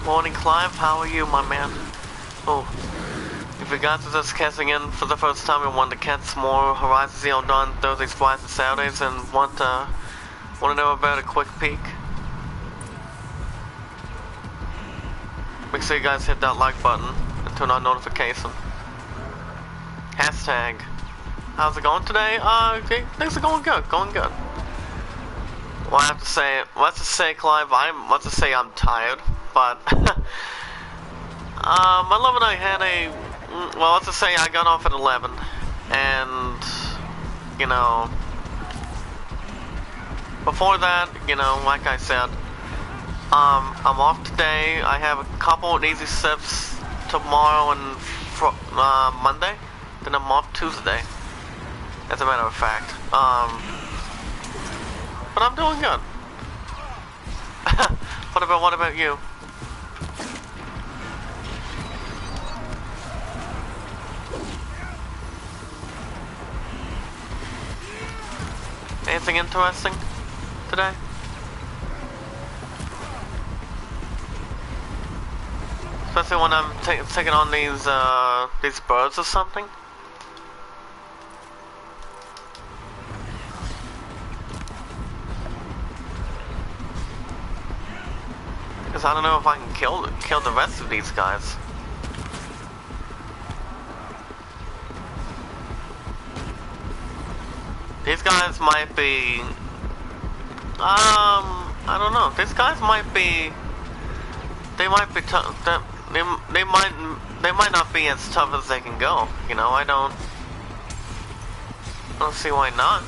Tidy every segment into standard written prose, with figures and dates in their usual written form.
Morning, Clive. How are you, my man? Oh, if you guys are just catching in for the first time and want to catch more Horizon Zero Dawn Thursdays, Fridays, and Saturdays, and want to know about a quick peek, make sure you guys hit that like button and turn on notification. Hashtag. How's it going today? Okay, things are going good. Well, I have to say, let's just say, Clive, let's just say I'm tired, but, my love and I had well, let's just say I got off at 11, and, you know, before that, you know, like I said, I'm off today. I have a couple of easy shifts tomorrow and, Monday, then I'm off Tuesday, as a matter of fact, but I'm doing good. What about you? Anything interesting today? Especially when I'm taking on these birds or something. Because I don't know if I can kill the rest of these guys. These guys might be, I don't know. These guys might be, they might be tough. They might not be as tough as they can go. You know, I don't see why not.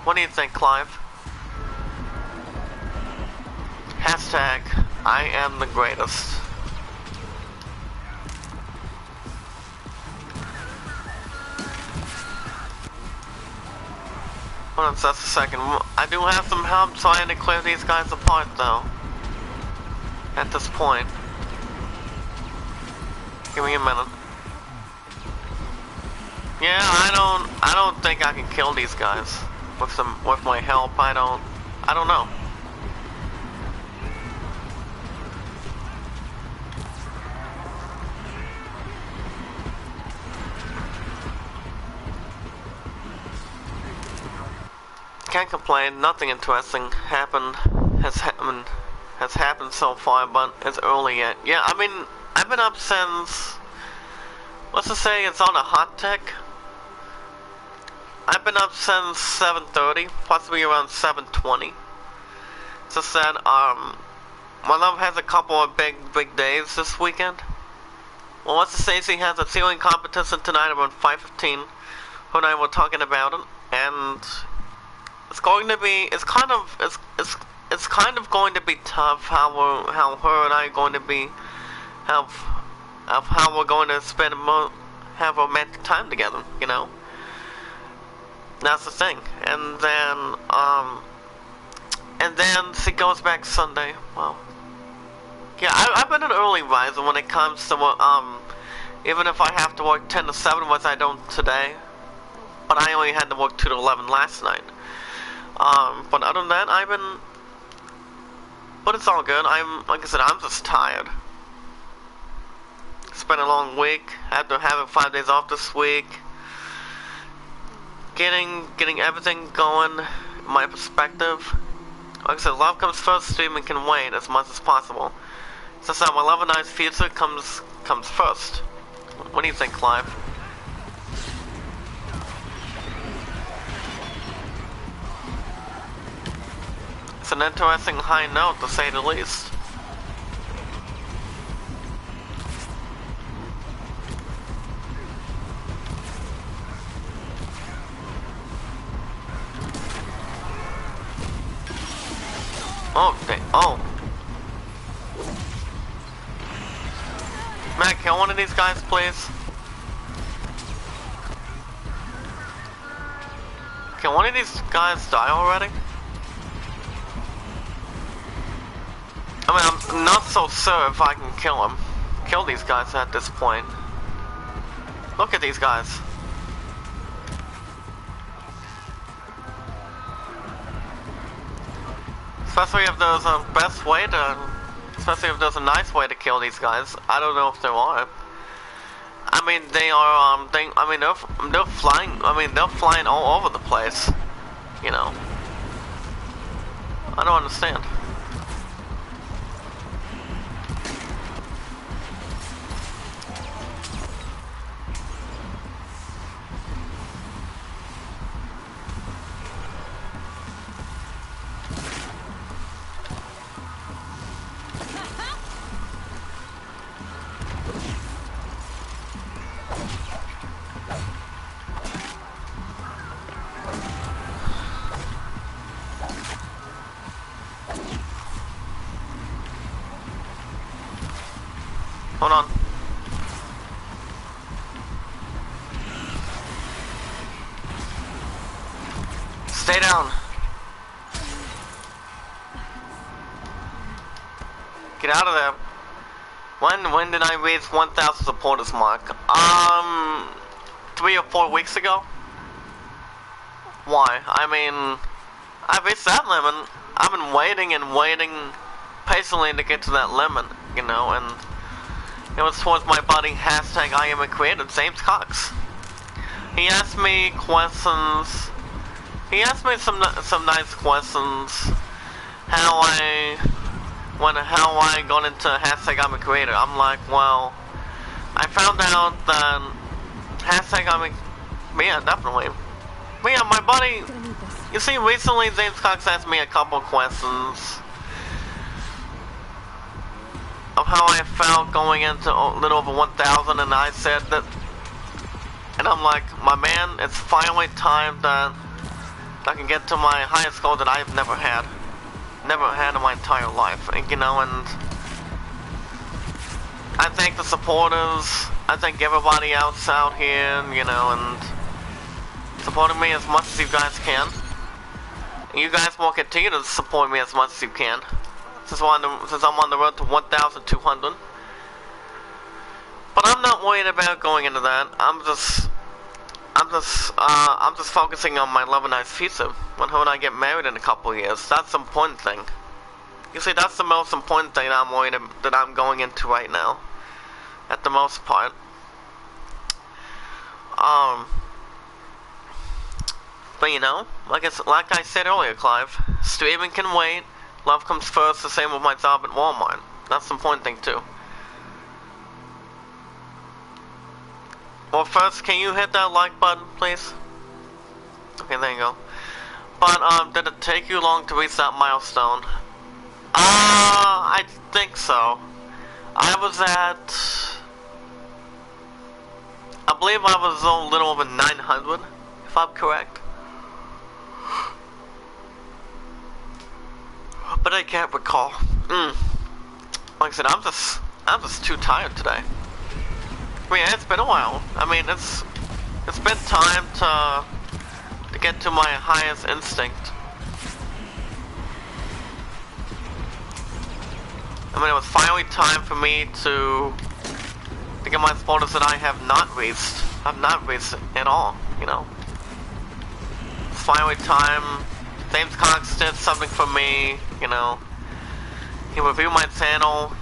What do you think, Clive? Hashtag, I am the greatest. Hold on just a second. I do have some help trying to clear these guys apart, though. At this point. Give me a minute. Yeah, I don't think I can kill these guys with my help. I don't know. Can't complain. Nothing interesting has happened so far, but it's early yet. Yeah, I mean, I've been up since, let's just say it's on a hot tick. I've been up since 7:30, possibly around 7:20. Just that, my love has a couple of big days this weekend. Well, let's just say she has a sailing competition tonight around 5:15. Her and I were talking about it, and it's going to be, it's kind of going to be tough how her and I are going to be, how we're going to have romantic time together, you know? That's the thing. And then she goes back Sunday. Well, yeah, I've been an early riser when it comes to, even if I have to work 10 to 7, which I don't today, but I only had to work 2 to 11 last night. But other than that, but it's all good. Like I said, I'm just tired. It's been a long week. After having 5 days off this week, getting everything going, my perspective. Like I said, love comes first, streaming can wait as much as possible. So my love and I's future comes first. What do you think, Clive? It's an interesting high note, to say the least. Oh, oh. Matt, kill one of these guys, please. Can one of these guys die already? I mean, I'm not so sure if I can kill these guys at this point. Look at these guys. Especially if there's a best way to Especially if there's a nice way to kill these guys. I don't know if there are. I mean, they are, they're flying, they're flying all over the place. You know. I don't understand. Hold on. Stay down. Get out of there. When did I reach 1,000 supporters mark? 3 or 4 weeks ago? Why? I mean, I reached that limit. I've been waiting and waiting patiently to get to that limit, you know, and it was towards my buddy, hashtag I am a creator, James Cox. He asked me questions. He asked me some nice questions. How I got into hashtag I'm a creator. I'm like, well, I found out that hashtag yeah, definitely. But yeah, my buddy, you see, recently James Cox asked me a couple questions of how I felt going into a little over 1,000, and I said that, and I'm like, my man, it's finally time that I can get to my highest goal that I've never had in my entire life, and, you know, and I thank the supporters, I thank everybody else out here, you know, and supporting me as much as you guys can. And you guys will continue to support me as much as you can. Since I'm on the road to 1,200. But I'm not worried about going into that. I'm just focusing on my love and nice future. When her and I get married in a couple of years, that's the important thing. You see, that's the most important thing that I'm going into right now, at the most part. But you know, like I said earlier, Clive, streaming can wait. Love comes first, the same with my job at Walmart. That's the important thing too. Well, first, can you hit that like button, please? Okay, there you go. But, did it take you long to reach that milestone? I think so. I believe I was a little over 900, if I'm correct. But I can't recall. Like I said, I'm just too tired today. I mean, it's been a while. I mean, it's been time to get to my highest instinct. I mean, it was finally time for me to get my supporters that I have not reached. I've not reached at all, you know. It's finally time. James Cox did something for me, you know. He reviewed my channel.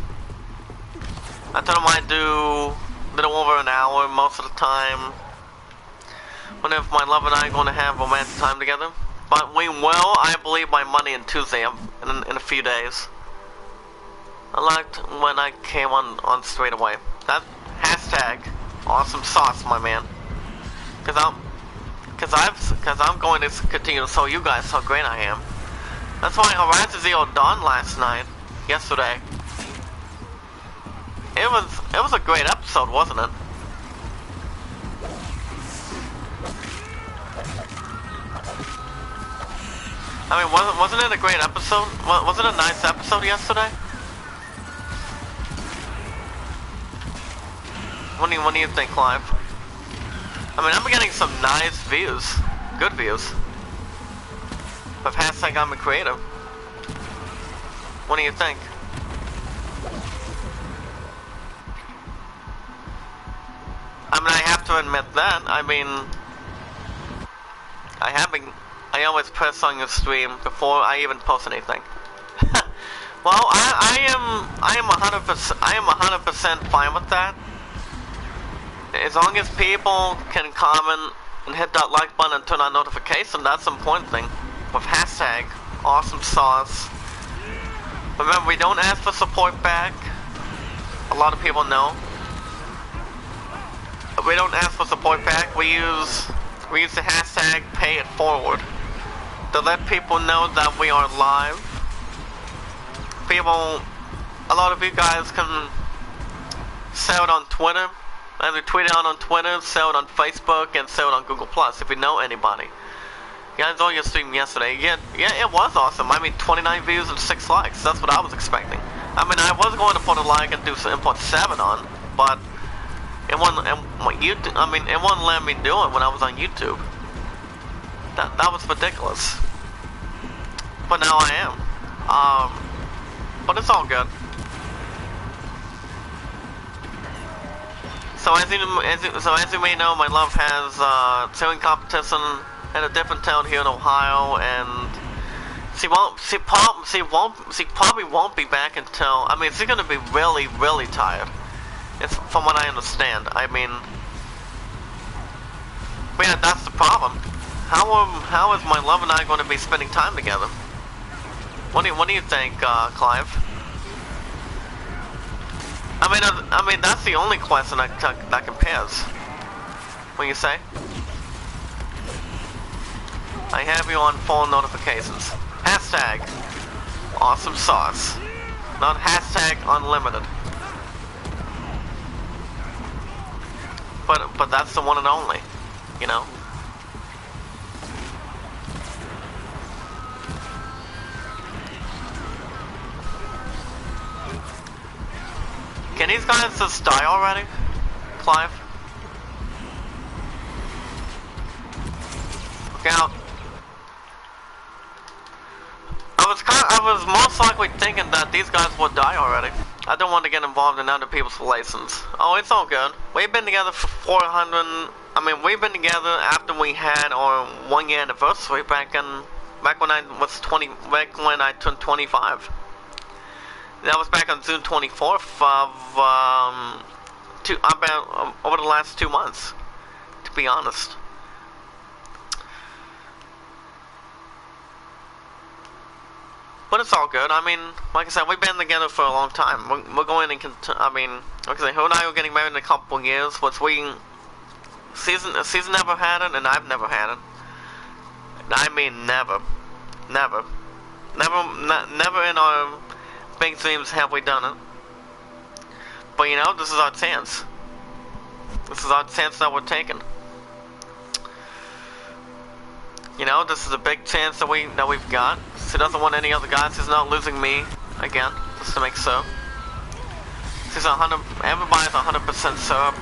I told him I'd do a little over an hour most of the time. Wonder if my love and I are going to have romantic time together. But we will, I believe, by Monday and Tuesday in a few days. I liked when I came on straight away. That hashtag awesome sauce, my man. Cause I'm going to continue to show you guys how great I am. That's why Horizon Zero Dawn last night, yesterday. It was a great episode, wasn't it? I mean, wasn't it a great episode? Wasn't it a nice episode yesterday? What do you think, Clive? I mean, I'm getting some nice views. Good views. With hashtag I'm a creator. What do you think? I mean, I have to admit that. I mean, I always press on your stream before I even post anything. Well, I am 100% fine with that. As long as people can comment and hit that like button and turn on notification, that's the important thing. With hashtag awesome sauce. Remember, we don't ask for support back. A lot of people know. We don't ask for support back. We use the hashtag pay it forward to let people know that we are live. People, a lot of you guys can sell it on Twitter. Either tweet it out on Twitter, sell it on Facebook, and sell it on Google Plus if you know anybody. You guys saw your stream yesterday. Yeah, it was awesome. I mean, 29 views and 6 likes. That's what I was expecting. I mean, I was going to put a like and do some input 7 on, but it wouldn't. It wouldn't let me do it when I was on YouTube. That was ridiculous. But now I am. But it's all good. So as you may know, my love has sailing competition in a different town here in Ohio, and she probably won't be back until, I mean, she's gonna be really, really tired. It's from what I understand. I mean, but yeah, that's the problem. How is my love and I going to be spending time together? What do you think, Clive? I mean, that's the only question that compares. What do you say? I have you on full notifications. Hashtag awesome sauce, not hashtag unlimited. But that's the one and only, you know. Can these guys just die already, Clive? Look out. I was most likely thinking that these guys would die already. I don't want to get involved in other people's relations. Oh, it's all good. We've been together for 400. I mean, we've been together after we had our 1 year anniversary back when I was 20. Back when I turned 25. That was back on June 24th of over the last 2 months, to be honest. But it's all good. I mean, like I said, we've been together for a long time. We're going and I mean, like I said, her and I are getting married in a couple of years. She's never had it, and I've never had it. And I mean, never in our big dreams have we done it. But you know, this is our chance. This is our chance that we're taking. You know, this is a big chance that we've got. She doesn't want any other guys. She's not losing me again, just to make sure. She's 100. Everybody's 100% sure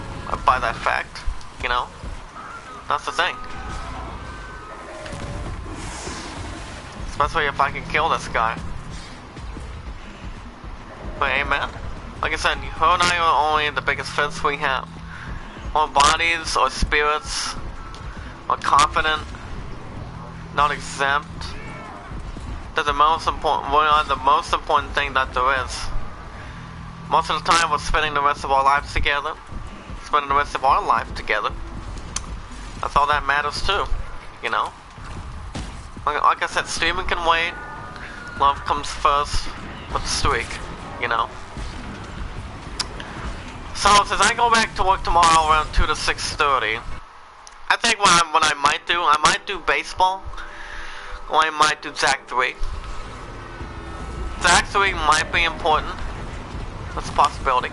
by that fact. You know, that's the thing. Especially if I can kill this guy. But hey, man, like I said, her and I are only the biggest fits we have. Our bodies, our spirits, are confident, not exempt. They're the most important. We are the most important thing that there is. Most of the time, we're spending the rest of our lives together. Spending the rest of our life together. That's all that matters too. You know. Like I said, streaming can wait. Love comes first with the streak. You know. So since I go back to work tomorrow around 2 to 6:30, I think what I might do baseball, or I might do Zach 3. Zach 3 might be important. That's a possibility.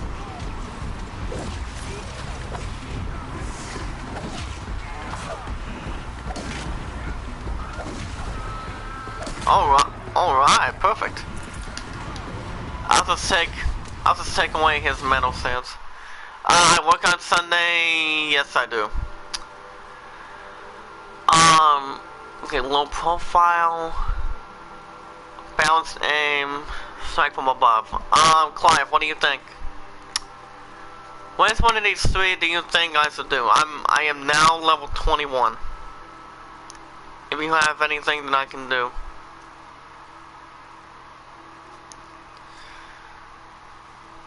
Alright, perfect. I'll just take away his mental sense. I work on Sunday. Yes, I do. Okay, low profile, balanced aim, strike from above. Clive, what do you think? What is one of these three do you think I should do? I am now level 21. If you have anything that I can do.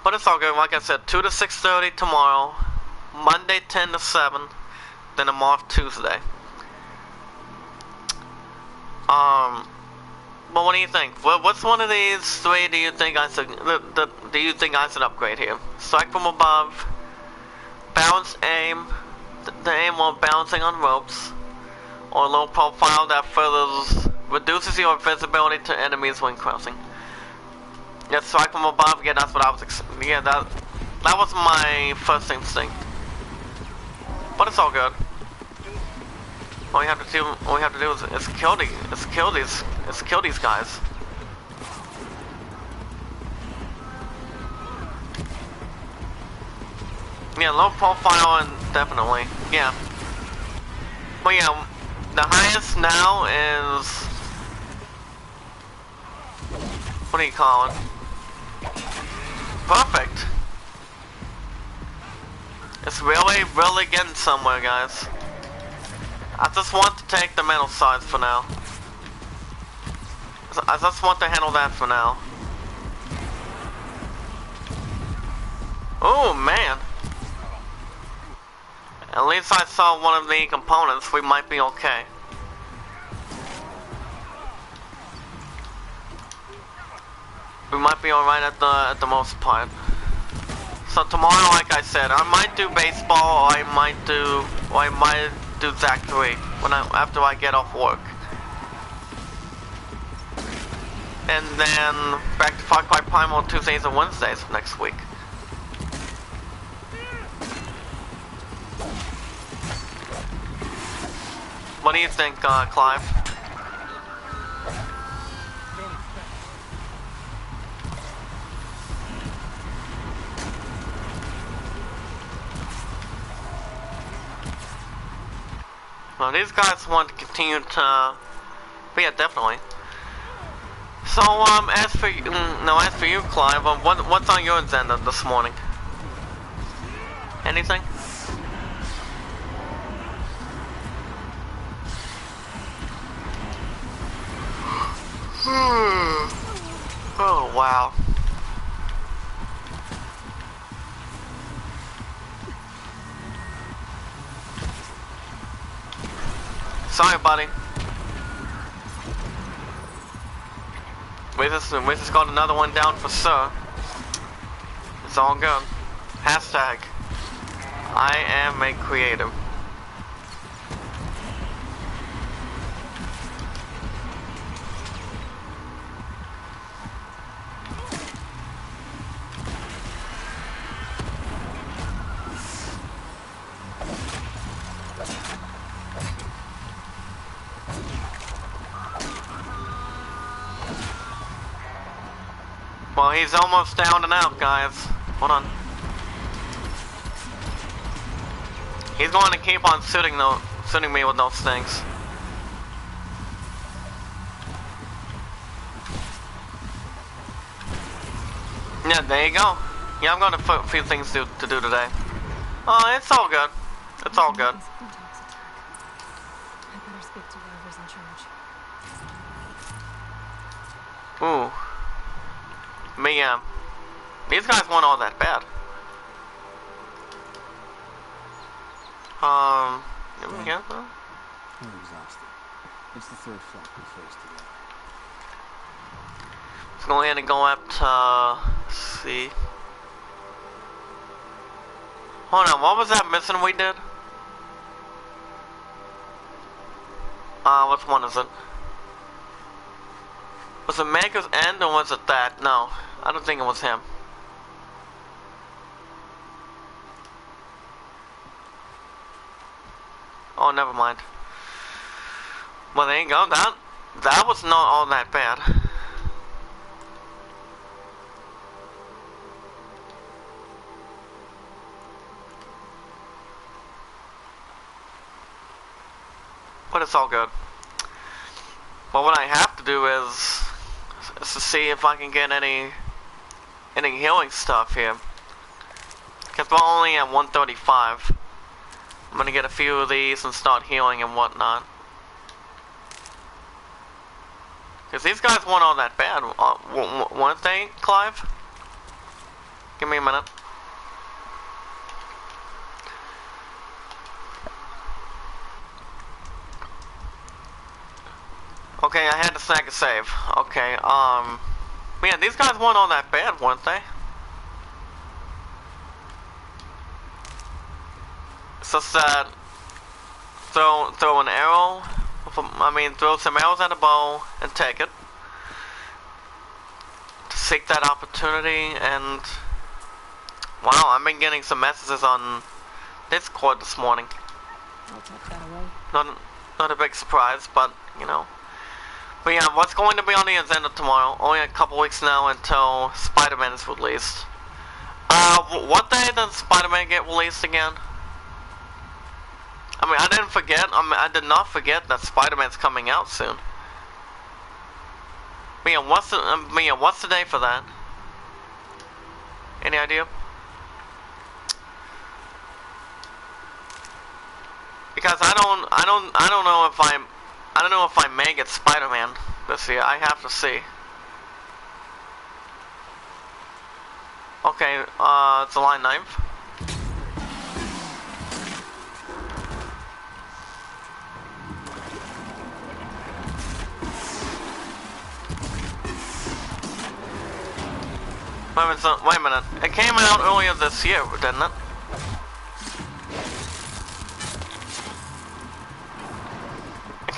But it's all good. Like I said, 2 to 6:30 tomorrow, Monday 10 to 7, then I'm off Tuesday. But what do you think? What's one of these three do you think I should upgrade here? Strike from above, balance aim, the aim while balancing on ropes, or low profile that further reduces your visibility to enemies when crossing. Yeah, strike from above. Yeah, that's what I was. Yeah, that was my first instinct. But it's all good. All we have to do is kill these guys. Yeah, low profile and definitely. Yeah. But yeah, the highest now is, what do you call it? Perfect. It's really getting somewhere, guys. I just want to take the metal sides for now. I just want to handle that for now. Oh man. At least I saw one of the components. We might be okay. We might be alright at the most part. So tomorrow, like I said, I might do baseball, or I might do Zack 3 after I get off work. And then back to Far Cry Primal Tuesdays and Wednesdays next week. What do you think, Clive? Well, these guys want to continue to, but yeah, definitely. So, as for you, Clive, what's on your agenda this morning? Anything? Oh, wow. Sorry, buddy. We just got another one down for sure. It's all good. Hashtag I am a creative. Well, he's almost down and out, guys. Hold on. He's going to keep on shooting me with those things. Yeah, there you go. Yeah, I'm going to put a few things to do today. Oh, it's all good. It's all good. I better speak to whoever's in charge. Ooh. These guys weren't all that bad. Yeah. I'm exhausted. It's the third flight we faced today. Let's go ahead and go up to see. Hold on, what was that mission we did? Which one is it? Was it Maker's End or was it that? No, I don't think it was him. Oh, never mind. Well, there you go. That was not all that bad. But it's all good. But what I have to do is to see if I can get any healing stuff here. Because we're only at 135. I'm gonna get a few of these and start healing and whatnot. Because these guys weren't all that bad, weren't they, Clive? Give me a minute. Okay, I had to snag a save. Okay, yeah, these guys weren't all that bad, weren't they? So sad. Throw an arrow. Throw some arrows at a bow and take it. To seek that opportunity, and wow, I've been getting some messages on Discord this morning. I'll tuck that away. Not a big surprise, but you know. But yeah, what's going to be on the agenda tomorrow? Only a couple weeks now until Spider-Man is released. What day does Spider-Man get released again? I didn't forget. I did not forget that Spider-Man's coming out soon. Mia, what's the day for that? Any idea? Because I don't know if I may get Spider-Man this year. I have to see. Okay, July 9th. Wait a minute. It came out earlier this year, didn't it?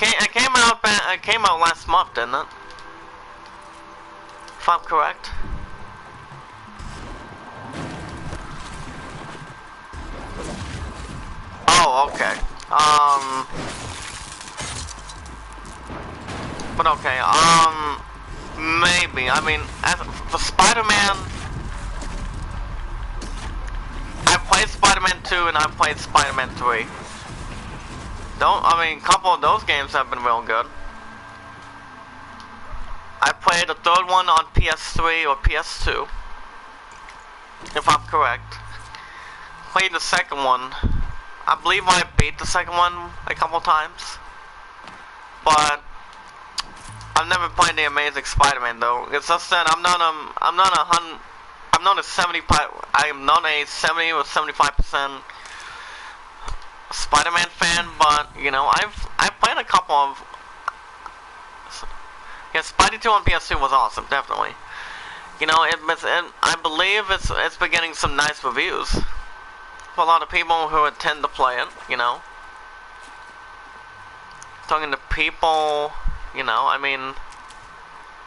It came out last month, didn't it? If I'm correct. Oh, okay. But okay, maybe. As for Spider-Man, I played Spider-Man 2 and I played Spider-Man 3. A couple of those games have been real good. I played the third one on PS3 or PS2, if I'm correct. Played the second one. I believe I beat the second one a couple times, but I've never played the Amazing Spider-Man though. It's just that I'm not a 70 or 75% Spider-Man fan, but you know, I've played a couple of. Yeah, Spidey 2 on PS2 was awesome, definitely. You know, I believe it's been getting some nice reviews for a lot of people who intend to play it. You know, talking to people. You know,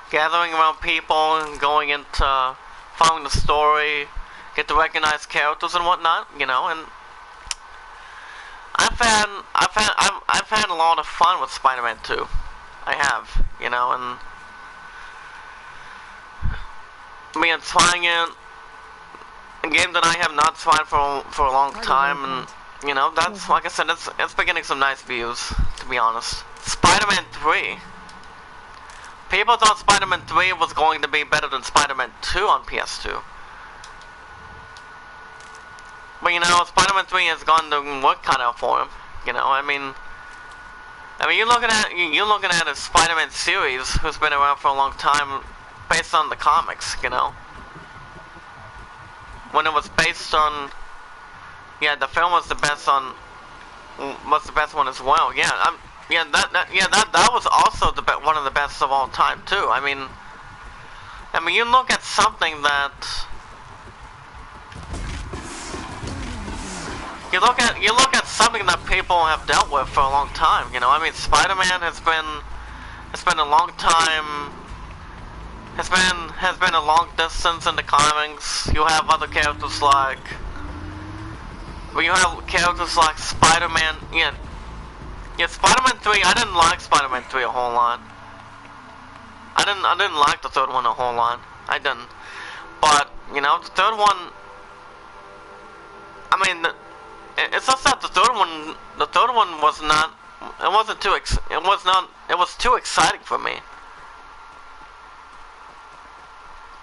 gathering around people and going into following the story, get to recognize characters and whatnot. You know, and I've had a lot of fun with Spider-Man 2. I have, you know, and trying it, a game that I have not tried for a long time, and you know, that's like I said, it's been getting some nice views, to be honest. Spider-Man 3. People thought Spider-Man 3 was going to be better than Spider-Man 2 on PS2. But you know, Spider-Man 3 has gone to work cut out for him. You know, you're looking at a Spider-Man series who's been around for a long time, based on the comics. You know, when it was based on, yeah, the film was the best one as well. Yeah, that was also one of the best of all time too. You look at something that. You look at something that people have dealt with for a long time, you know. Spider-Man has been a long time, has been a long distance in the comics. You have other characters like, Spider-Man. Yeah, Spider-Man 3. I didn't like Spider-Man 3 a whole lot. I didn't like the third one a whole lot. I didn't. But you know, the third one. It's just that the third one was not. It was too exciting for me.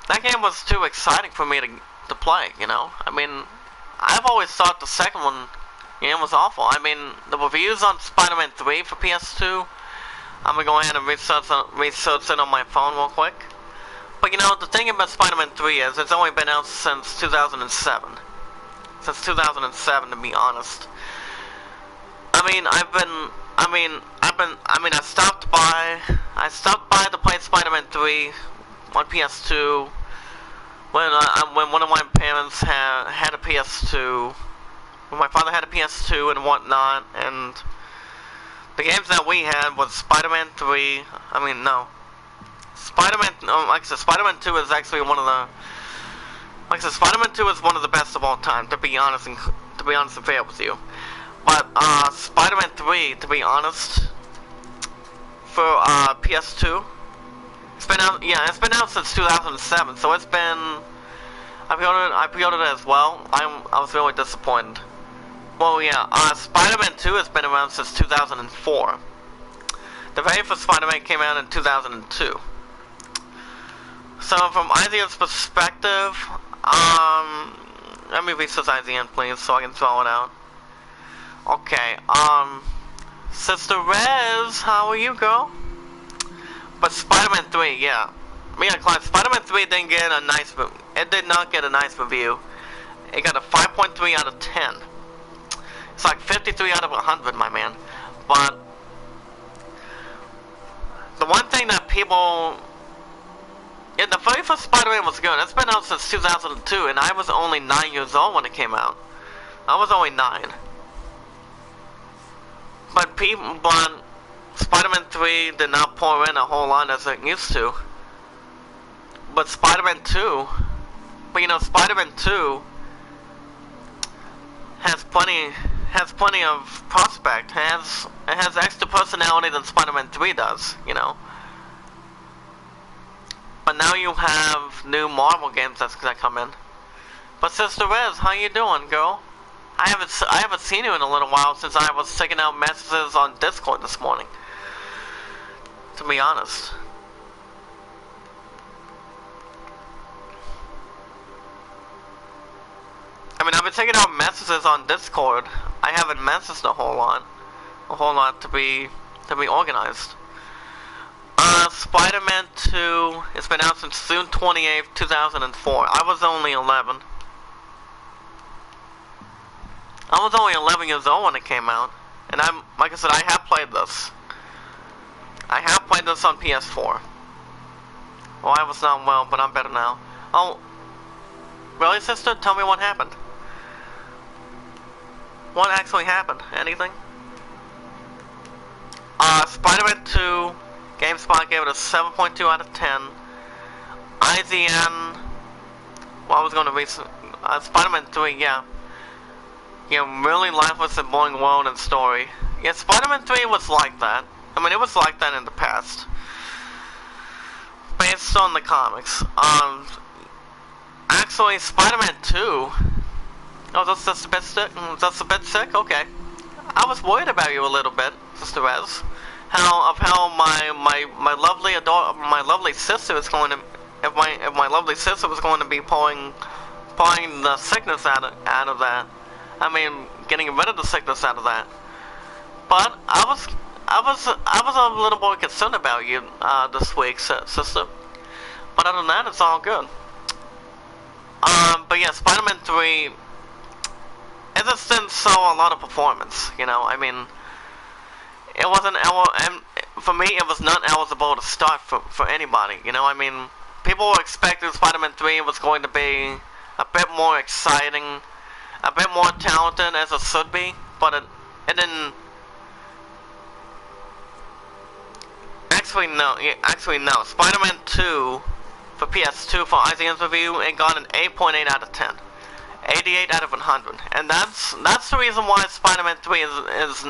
That game was too exciting for me to play. You know, I've always thought the second one, was awful. The reviews on Spider-Man 3 for PS2. I'm gonna go ahead and research it on my phone real quick. But you know, the thing about Spider-Man 3 is it's only been out since 2007. Since 2007, to be honest. I stopped by to play Spider-Man 3 on PS2 when one of my parents had a PS2, when my father had a PS2 and whatnot, and the games that we had was Spider-Man 3. Like I said, Spider-Man 2 is actually one of the. Like I said, Spider-Man 2 is one of the best of all time. To be honest and fair with you. But Spider-Man 3, to be honest, for PS2, it's been out. Yeah, it's been out since 2007. So it's been. I pre-ordered it as well. I was really disappointed. Well, yeah, Spider-Man 2 has been around since 2004. The very first Spider-Man came out in 2002. So from IGN's perspective, let me research IGN, please, so I can throw it out. Okay, Sister Rez, how are you, girl? But Spider-Man 3, yeah. Spider-Man 3 didn't get a nice, it did not get a nice review. It got a 5.3 out of 10. It's like 53 out of 100, my man. But the one thing that people, yeah, the very first Spider-Man was good. It's been out since 2002, and I was only 9 years old when it came out. I was only 9. But Spider-Man 3 did not pour in a whole lot as it used to. But Spider-Man 2, but you know, Spider-Man 2 has plenty of prospect. It has extra personality than Spider-Man 3 does, you know. But now you have new Marvel games that come in. But Sister Rez, how you doing, girl? I haven't seen you in a little while since I was checking out messages on Discord this morning. To be honest. I've been checking out messages on Discord. I haven't messaged a whole lot to be organized. Spider-Man 2, it's been out since June 28th, 2004. I was only 11. I was only 11 years old when it came out. And like I said, I have played this. I have played this on PS4. Well, I was not well, but I'm better now. Oh, really, sister? Tell me what happened. What actually happened? Anything? Spider-Man 2, GameSpot gave it a 7.2 out of 10. IGN, well, I was going to read Spider-Man 3, yeah. Yeah, really lifeless and boring world and story. Yeah, Spider-Man 3 was like that. It was like that in the past. Based on the comics. Actually, Spider-Man 2... Oh, that's a bit sick? That's a bit sick? Okay. I was worried about you a little bit, Sister Rez. How my lovely sister is going to... If my lovely sister was going to be pulling the sickness out of that. Getting rid of the sickness out of that. But I was a little more concerned about you this week, sister. But other than that, it's all good. But yeah, Spider-Man 3, it just didn't show a lot of performance. You know, it wasn't for me. It was not eligible to start for anybody. You know, people were expecting Spider-Man 3 was going to be a bit more exciting, a bit more talented as it should be, but it didn't. Actually no. Spider-Man 2 for PS2 for IGN's review, it got an 8.8 out of 10. 88 out of 100. And that's the reason why Spider-Man 3 is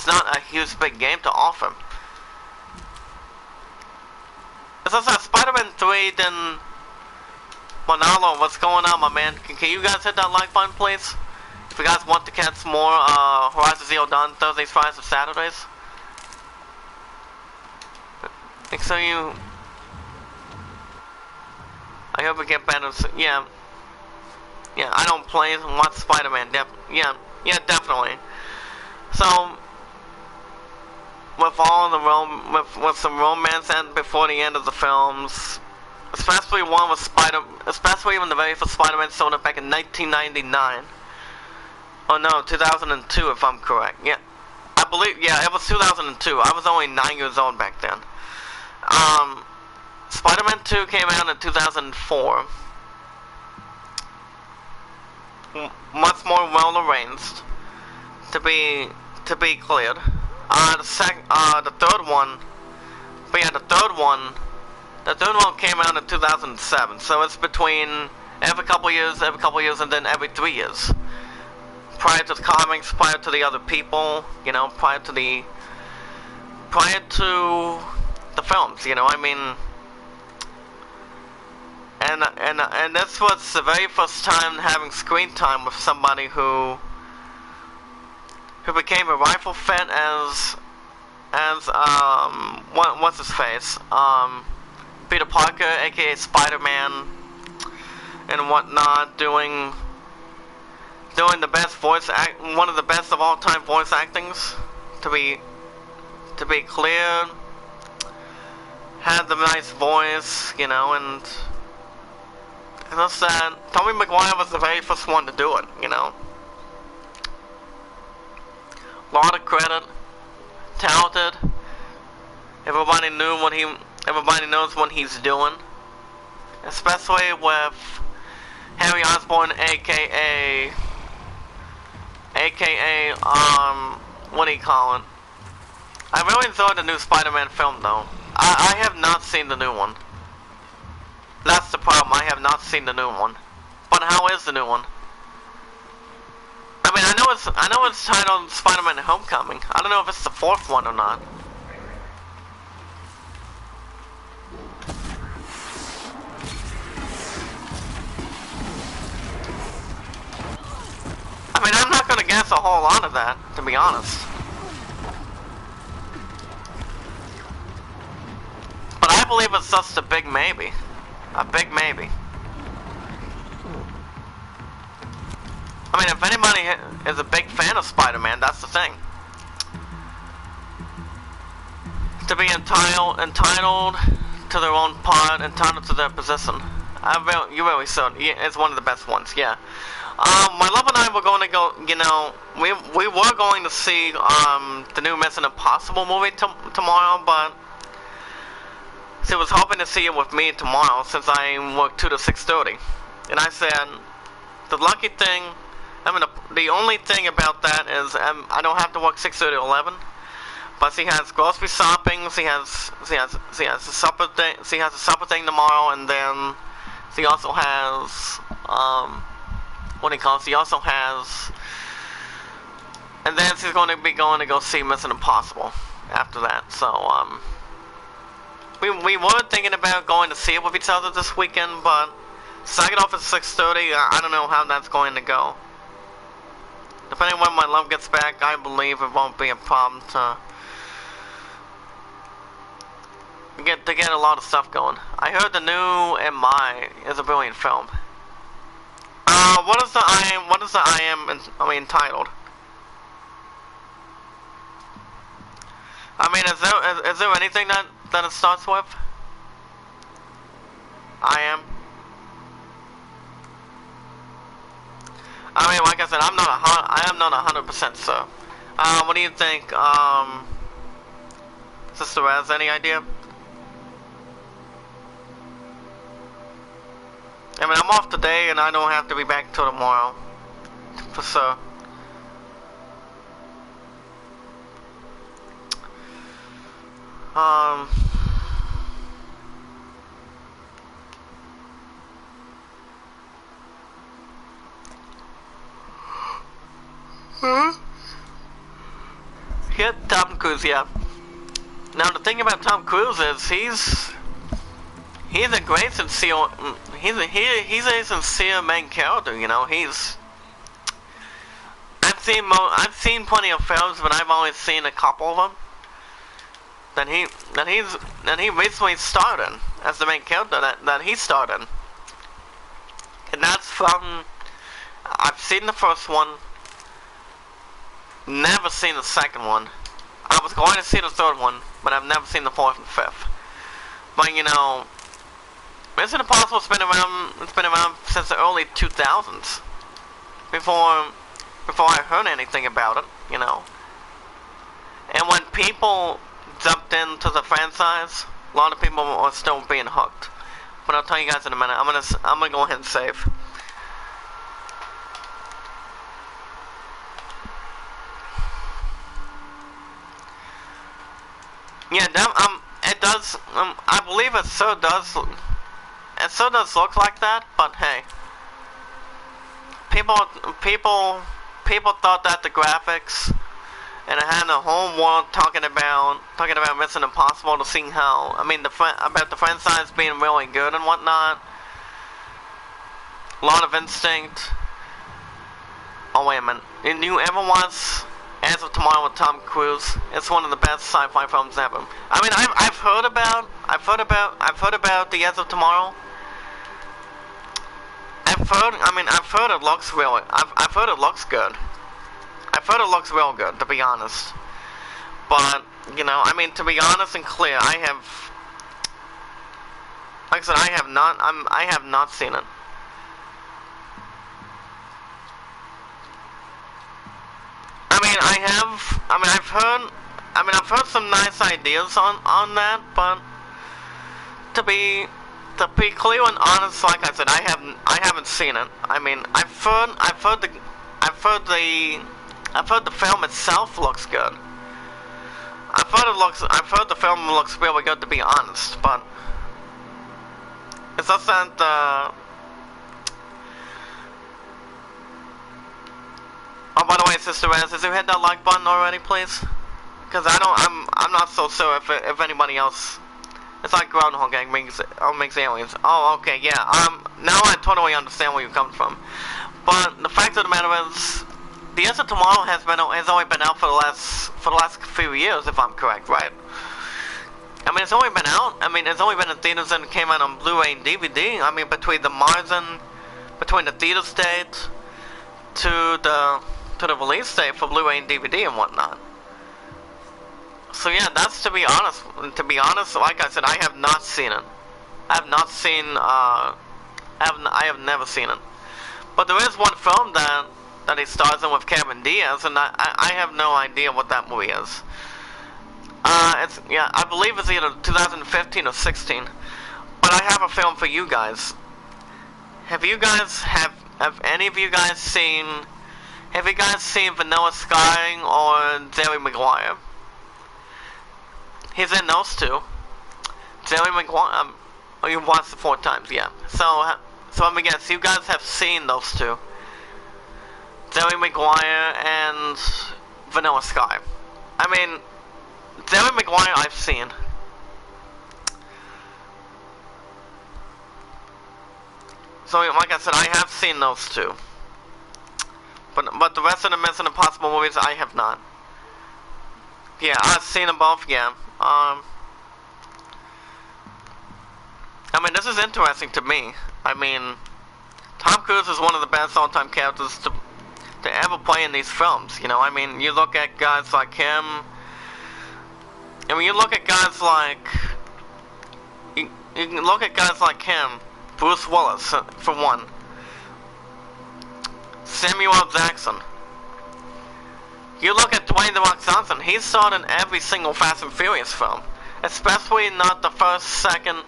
not a huge big game to offer. It's just that Spider-Man 3 didn't... Manalo, what's going on, my man? Can you guys hit that like button, please? If you guys want to catch more Horizon Zero Dawn Thursdays, Fridays, and Saturdays. Make sure you... I hope we get better. Yeah. Yeah, I don't play and watch Spider-Man. Yeah, definitely. So, with all the with some romance and before the end of the films, especially one with especially when the very first Spider-Man sold it back in 1999. Oh no, 2002 if I'm correct. Yeah, I believe, yeah, it was 2002. I was only 9 years old back then. Spider-Man 2 came out in 2004. Much more well arranged, to be cleared. The third one came out in 2007. So it's between every couple years, and then every 3 years. Prior to the comics, prior to the other people, you know, prior to the films, you know, I mean. And this was the very first time having screen time with somebody who became a rifle fan as what's his face, Peter Parker, aka Spider-Man, and whatnot, doing the best one of the best of all time voice actings, to be clear, had the nice voice, you know, and as I said, Tobey Maguire was the very first one to do it, you know. Lot of credit, talented. Everybody knows what he's doing, especially with Harry Osborn, aka what do you call it? I really enjoyed the new Spider-Man film though. I have not seen the new one. That's the problem, I have not seen the new one. But how is the new one? I mean, I know it's titled Spider-Man Homecoming. I don't know if it's the fourth one or not. I mean, I'm not gonna guess a whole lot of that, to be honest. But I believe it's just a big maybe. A big maybe. I mean, if anybody is a big fan of Spider-Man, that's the thing. To be entitled to their own part, entitled to their position. You really should. It's one of the best ones, yeah. My love and I were going to go, you know, we were going to see the new Mission Impossible movie tomorrow, but she was hoping to see it with me tomorrow since I work 2 to 6:30. And I said, the lucky thing, I mean, the only thing about that is I don't have to work 6:30 to 11. But she has grocery shopping. She has a supper thing. She has a supper thing tomorrow, and then she also has what do you call it? She also has, and then she's going to go see Mission Impossible after that. So we were thinking about going to see it with each other this weekend, but since I get off at 6:30, I don't know how that's going to go. Depending on when my love gets back, I believe it won't be a problem to get a lot of stuff going. I heard the new MI is a brilliant film. What is the I am entitled? I mean, is there anything that it starts with? I am. I mean, like I said, I am not 100% sure. What do you think, Sister Raz, any idea? I mean, I'm off today and I don't have to be back till tomorrow. For sure. Yeah, Tom Cruise, yeah. Now the thing about Tom Cruise is he's a great sincere, he's a sincere main character, you know. I've seen plenty of films, but I've only seen a couple of them that he recently starred in as the main character that he starred in. And that's from, I've seen the first one, never seen the second one. I was going to see the third one, but I've never seen the fourth and fifth. But you know, Mission Impossible's been around. It's been around since the early 2000s. Before I heard anything about it, you know. And when people jumped into the franchise, a lot of people are still being hooked. But I'll tell you guys in a minute. I'm gonna go ahead and save. Yeah, it does. I believe it so does. It so does look like that. But hey, people thought that the graphics. And I had a whole world talking about Mission Impossible to see how, I mean, about the franchise being really good and whatnot. A lot of instinct. Oh wait a minute, did you ever watch As of Tomorrow with Tom Cruise? It's one of the best sci-fi films ever. I mean, I've heard about the As of Tomorrow. I've heard it looks really. I've heard it looks good. I've heard it looks real good, to be honest. But, you know, I mean, to be honest and clear, like I said, I have not seen it. I've heard some nice ideas on that, but to be clear and honest, like I said, I haven't seen it. I mean, I've heard the film itself looks good. I've heard the film looks really good, to be honest, but it's just that oh, by the way, Sister Rez, did you hit that like button already, please? Because I'm not so sure if anybody else. It's like Groundhog Gang makes aliens. Oh, okay, yeah. Now I totally understand where you're coming from. But the fact of the matter is, The As of Tomorrow has only been out for the last few years, if I'm correct, right? I mean, it's only been out. I mean, it's only been in theaters and it came out on Blu-ray and DVD. I mean, between the theater's date to the release date for Blu-ray and DVD and whatnot. So yeah, that's to be honest. Like I said, I have not seen it. I have never seen it. But there is one film that he stars in with Cameron Diaz, and I have no idea what that movie is. I believe it's either 2015 or 16. But I have a film for you guys. Have any of you guys seen? Have you guys seen Vanilla Sky or Jerry Maguire? He's in those two. Jerry Maguire. Oh, you watched it 4 times, yeah. So let me guess, you guys have seen those two. Jerry Maguire and Vanilla Sky. I mean, Jerry Maguire I've seen. So like I said, I have seen those two. But the rest of the Mission Impossible movies I have not. Yeah, I've seen them both, yeah. I mean, this is interesting to me. I mean, Tom Cruise is one of the best all-time characters to ever play in these films, you know. I mean, you look at guys like him. I mean, you look at guys like... You can look at guys like him. Bruce Willis, for one. Samuel L. Jackson. You look at Dwayne "The Rock" Johnson. He's starred in every single Fast and Furious film. Especially not the first, second,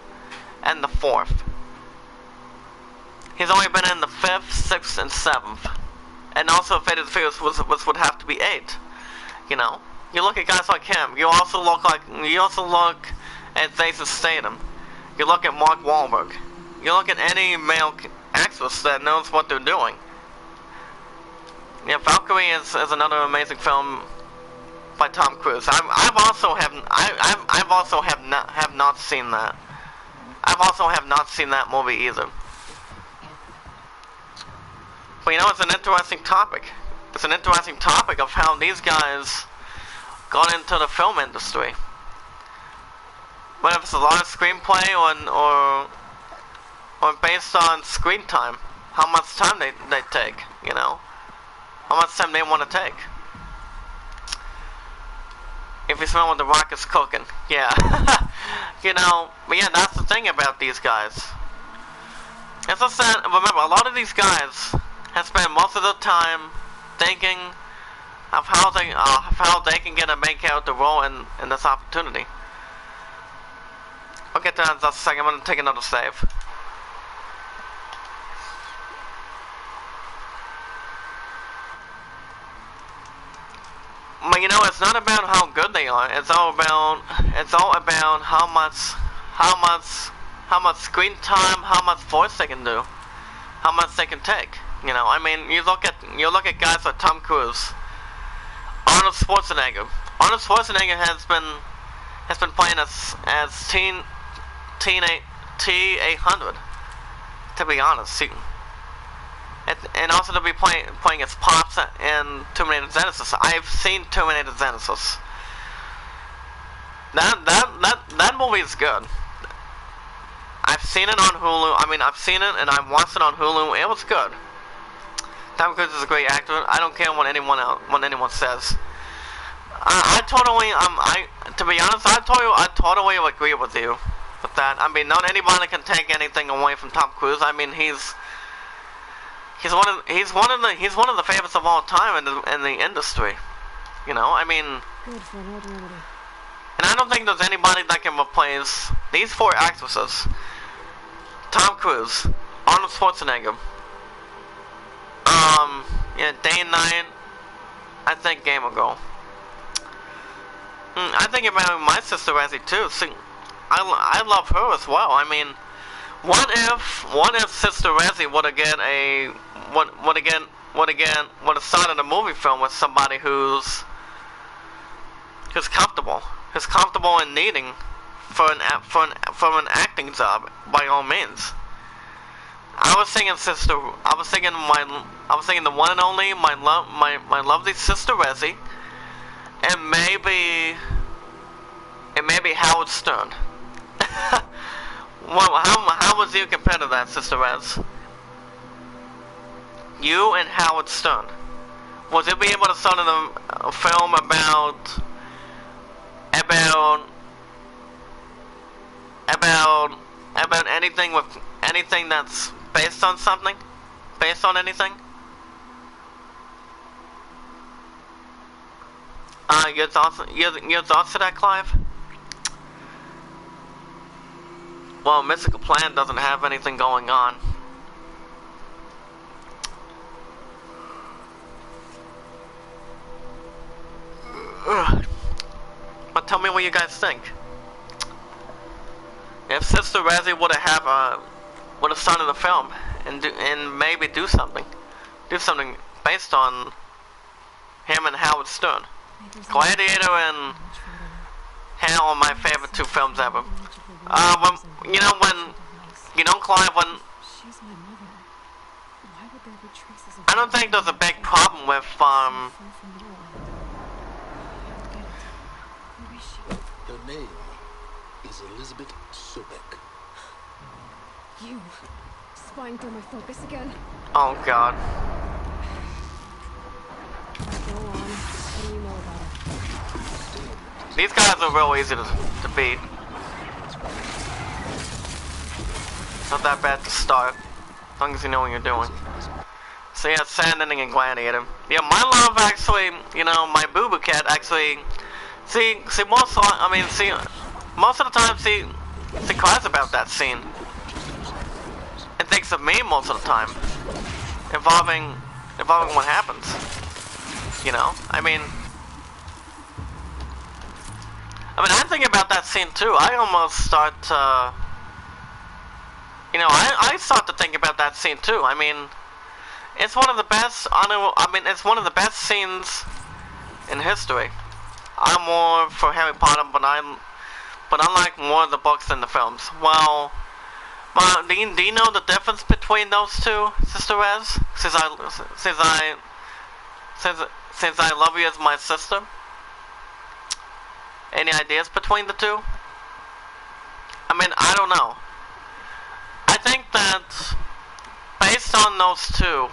and the 4th. He's only been in the 5th, 6th, and 7th. And also Fate of the Furious would have to be 8. You know? You look at guys like him. You also look at Jason Statham. You look at Mark Wahlberg. You look at any male actress that knows what they're doing. Yeah, Valkyrie is another amazing film by Tom Cruise. I've also have not seen that. I've also have not seen that movie either. But you know, it's an interesting topic. It's an interesting topic of how these guys got into the film industry. Whether it's a lot of screenplay or based on screen time, how much time they take, you know, how much time they want to take. If you smell what The Rock is cooking, yeah. You know, but yeah, that's the thing about these guys. As I said, remember, a lot of these guys have spent most of their time thinking of how they can get a main character role in this opportunity. I'll get to that in just a second. I'm gonna take another save. But you know, it's not about how good they are. It's all about how much screen time, how much voice they can do, how much they can take. You know, I mean, you look at guys like Tom Cruise, Arnold Schwarzenegger. Arnold Schwarzenegger has been playing as T-800. To be honest, and also to be playing as Pops in Terminator Genesis. I've seen Terminator Genesis. That movie is good. I've seen it on Hulu. I mean, I've seen it and I've watched it on Hulu. It was good. Tom Cruise is a great actor. I don't care what anyone says. To be honest, I totally agree with you with that. I mean, not anybody can take anything away from Tom Cruise. I mean, he's one of the favorites of all time in the industry. You know, I mean, and I don't think there's anybody that can replace these four actresses: Tom Cruise, Arnold Schwarzenegger, day and night. I think Gamer Girl. I think about my sister Razzie too. See, I love her as well. I mean, what if Sister Razzie would have started a movie film with somebody who's comfortable in needing for an acting job by all means. I was thinking the one and only my lovely Sister Razzie, and maybe Howard Stern. Well, how was you compared to that, Sister Rez? You and Howard Stern. Was you be able to start a film about anything that's based on something? Based on anything? Your thoughts to that, Clive? Well, Mystical Plan doesn't have anything going on. But tell me what you guys think. If Sister Razzie would have started a film and maybe do something based on him and Howard Stern. Gladiator and Hell are my favorite two films ever. Clive, I don't think there's a big problem with, Her name is Elizabeth Sobek. You spying through my focus again? Oh God. Go on. What do you know about it? These guys are real easy to beat. Not that bad to start, as long as you know what you're doing. So yeah, Sand Ending and Gladiator. Yeah, my love actually, my Boo Boo Cat actually, most of the time, she cries about that scene. And thinks of me most of the time. Involving what happens. I think about that scene too. I almost start to, I start to think about that scene too. I mean, it's one of the best, it's one of the best scenes in history. I'm more for Harry Potter, but I like more of the books than the films. Well, do you know the difference between those two, Sister Rez? Since I love you as my sister. Any ideas between the two? I don't know. I think that based on those two,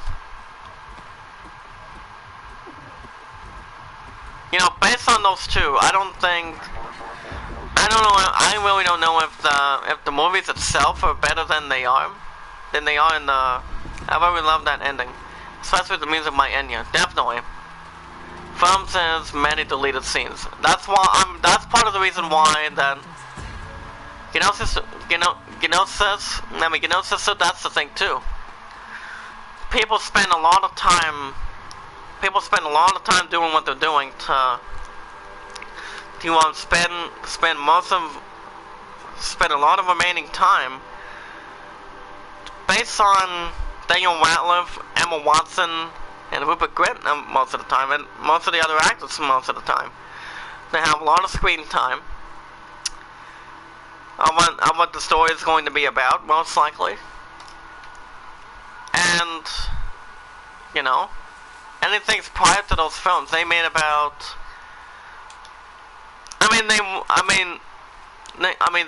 I really don't know if the movies itself are better than they are. than they are in the. I really love that ending, especially with the music by Enya. Definitely. Film says many deleted scenes. That's why that's part of the reason why that. Gnosis, that's the thing too. People spend a lot of time. People spend a lot of time doing what they're doing to spend a lot of remaining time based on Daniel Ratliff, Emma Watson, and Rupert Grint most of the time, and most of the other actors most of the time. They have a lot of screen time. On what the story is going to be about, most likely. And, you know, anything prior to those films, they made about.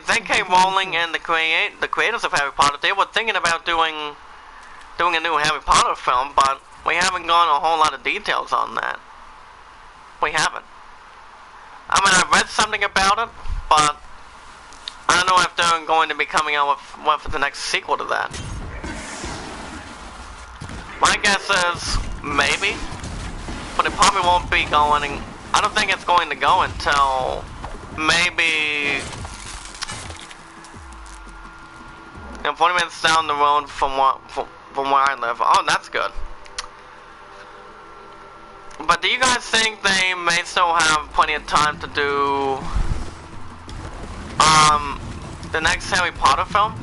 J.K. Rowling and the creators of Harry Potter, they were thinking about doing a new Harry Potter film, but we haven't gone a whole lot of details on that. We haven't. I mean, I read something about it, but I don't know if they're going to be coming out with the next sequel to that. My guess is maybe, but it probably won't be going. I don't think it's going to go until maybe 40 minutes down the road from where I live. Oh, that's good. But do you guys think they may still have plenty of time to do the next Harry Potter film?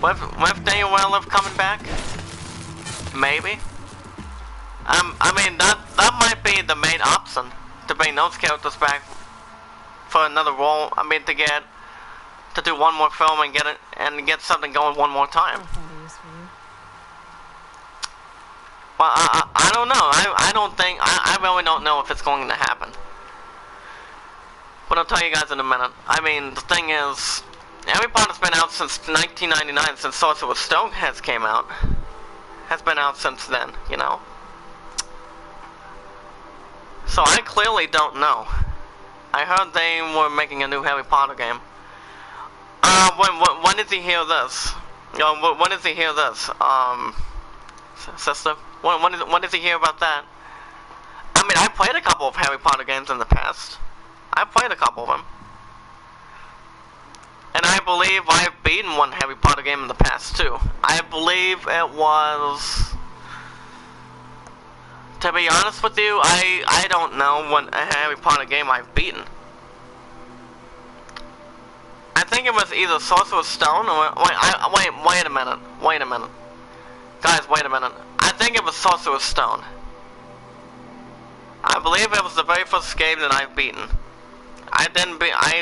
With Daniel Radcliffe coming back? Maybe. I mean that might be the main option, to bring those characters back for another role. I mean to do one more film and get something going one more time. Well, I don't know. I don't think I really don't know if it's going to happen. But I'll tell you guys in a minute. I mean, the thing is, Harry Potter's been out since 1999, since Sorcerer's Stone came out. Has been out since then, you know. So I clearly don't know. I heard they were making a new Harry Potter game. When did he hear this? When did he hear this? Sister? When did he hear about that? I mean, I played a couple of Harry Potter games in the past. I played a couple of them. And I believe I've beaten one Harry Potter game in the past, too. I believe it was... To be honest with you, I don't know what a Harry Potter game I've beaten. I think it was either Sorcerer's Stone or... Wait a minute. Wait a minute. Guys, wait a minute. I think it was Sorcerer's Stone. I believe it was the very first game that I've beaten. I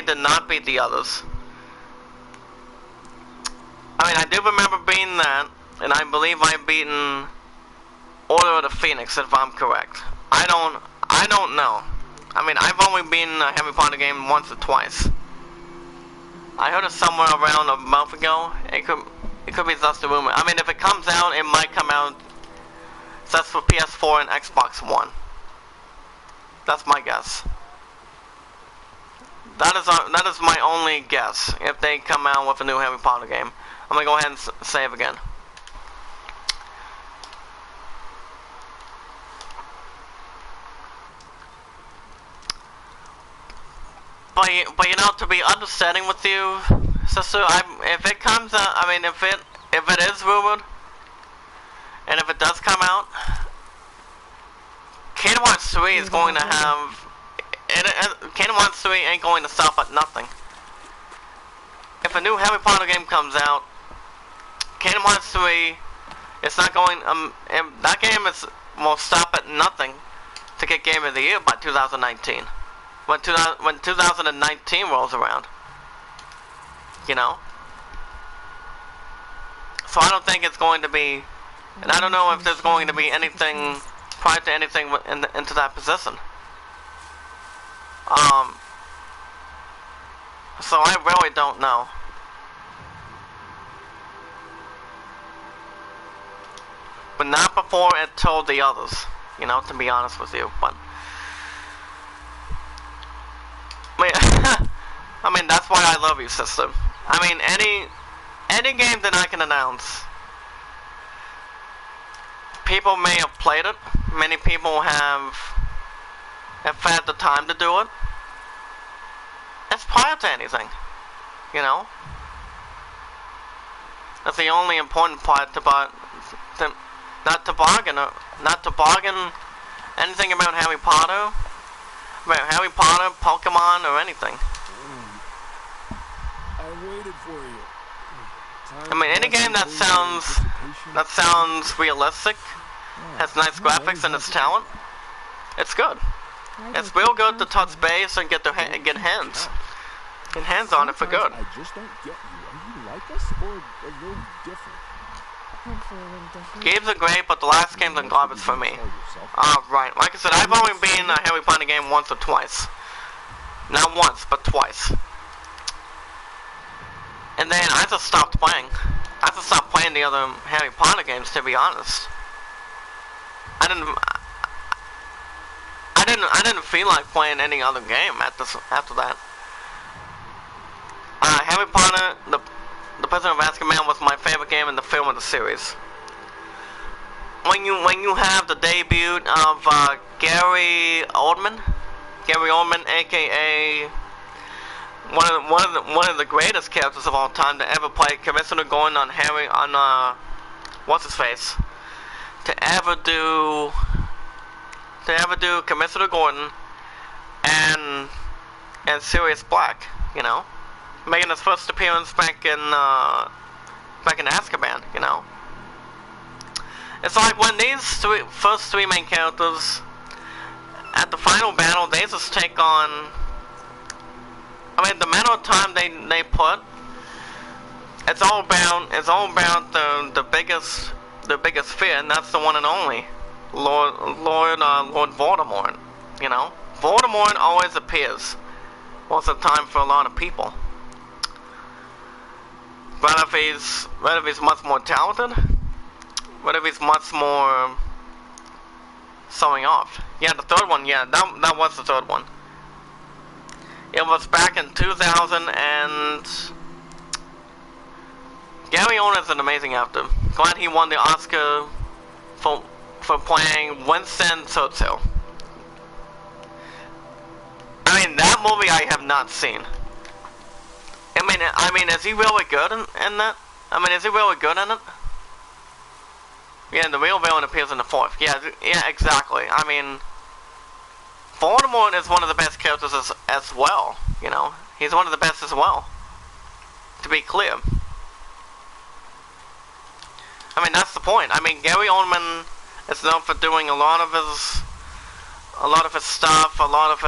did not beat the others. I mean, I do remember beating that, and I believe I've beaten Order of the Phoenix, if I'm correct. I don't know. I mean, I've only beaten a Harry Potter game once or twice. I heard it somewhere around a month ago. It could be just a rumor. I mean, if it comes out, it might come out just for PS4 and Xbox One. That's my guess. That is my only guess. If they come out with a new Harry Potter game, I'm gonna go ahead and save again. But you know, to be understanding with you, sister, if it comes out, I mean, if it is rumored, and if it does come out, Kingdom Hearts 3 is going to have. Kingdom Hearts 3 ain't going to stop at nothing. If a new Harry Potter game comes out, Kingdom Hearts 3, it's not going. That game will stop at nothing to get Game of the Year by 2019. When 2019 rolls around, you know. So I don't think it's going to be, and I don't know if there's going to be anything prior to anything into that position. So I really don't know. But not before it told the others, you know, to be honest with you, but. I mean, that's why I love you, sister. I mean, any game that I can announce people may have played it. Many people have had the time to do it. It's prior to anything, you know. That's the only important part about not to bargain anything about Harry Potter, Pokemon, or anything. I waited for you. I mean, any game that sounds realistic, has nice graphics and it's talent, it's good. It's real good to touch base and get hands on it for good. I just don't get you. Are you like us or a little different? Hopefully a little different. Games are great, but the last game's are garbage for me. Right. Like I said, I've only been a Harry Potter game once or twice. Not once, but twice. And then I just stopped playing. I just stopped playing the other Harry Potter games, to be honest. I didn't feel like playing any other game after that. Harry Potter, the Prisoner of Azkaban was my favorite game in the film of the series. When you have the debut of Gary Oldman, aka one of the greatest characters of all time to ever play Commissioner Gordon on what's his face, to ever do Commissioner Gordon and Sirius Black, you know, making his first appearance back in Azkaban, you know. It's like when these first three main characters at the final battle, they just take on. I mean, the amount of time they put, it's all about the biggest fear, and that's the one and only Lord Voldemort. You know, Voldemort always appears most of the time for a lot of people. But if he's much more talented, what if he's much more showing off? Yeah, the third one. Yeah, that was the third one. It was back in 2000, and Gary Oldman is an amazing actor. Glad he won the Oscar for playing Winston Churchill. I mean, that movie I have not seen. I mean, is he really good in that? I mean, is he really good in it? Yeah, the real villain appears in the fourth. Yeah, exactly. I mean, Voldemort is one of the best characters as well, you know. He's one of the best as well, to be clear. I mean, that's the point. I mean, Gary Oldman is known for doing a lot of his stuff, a lot of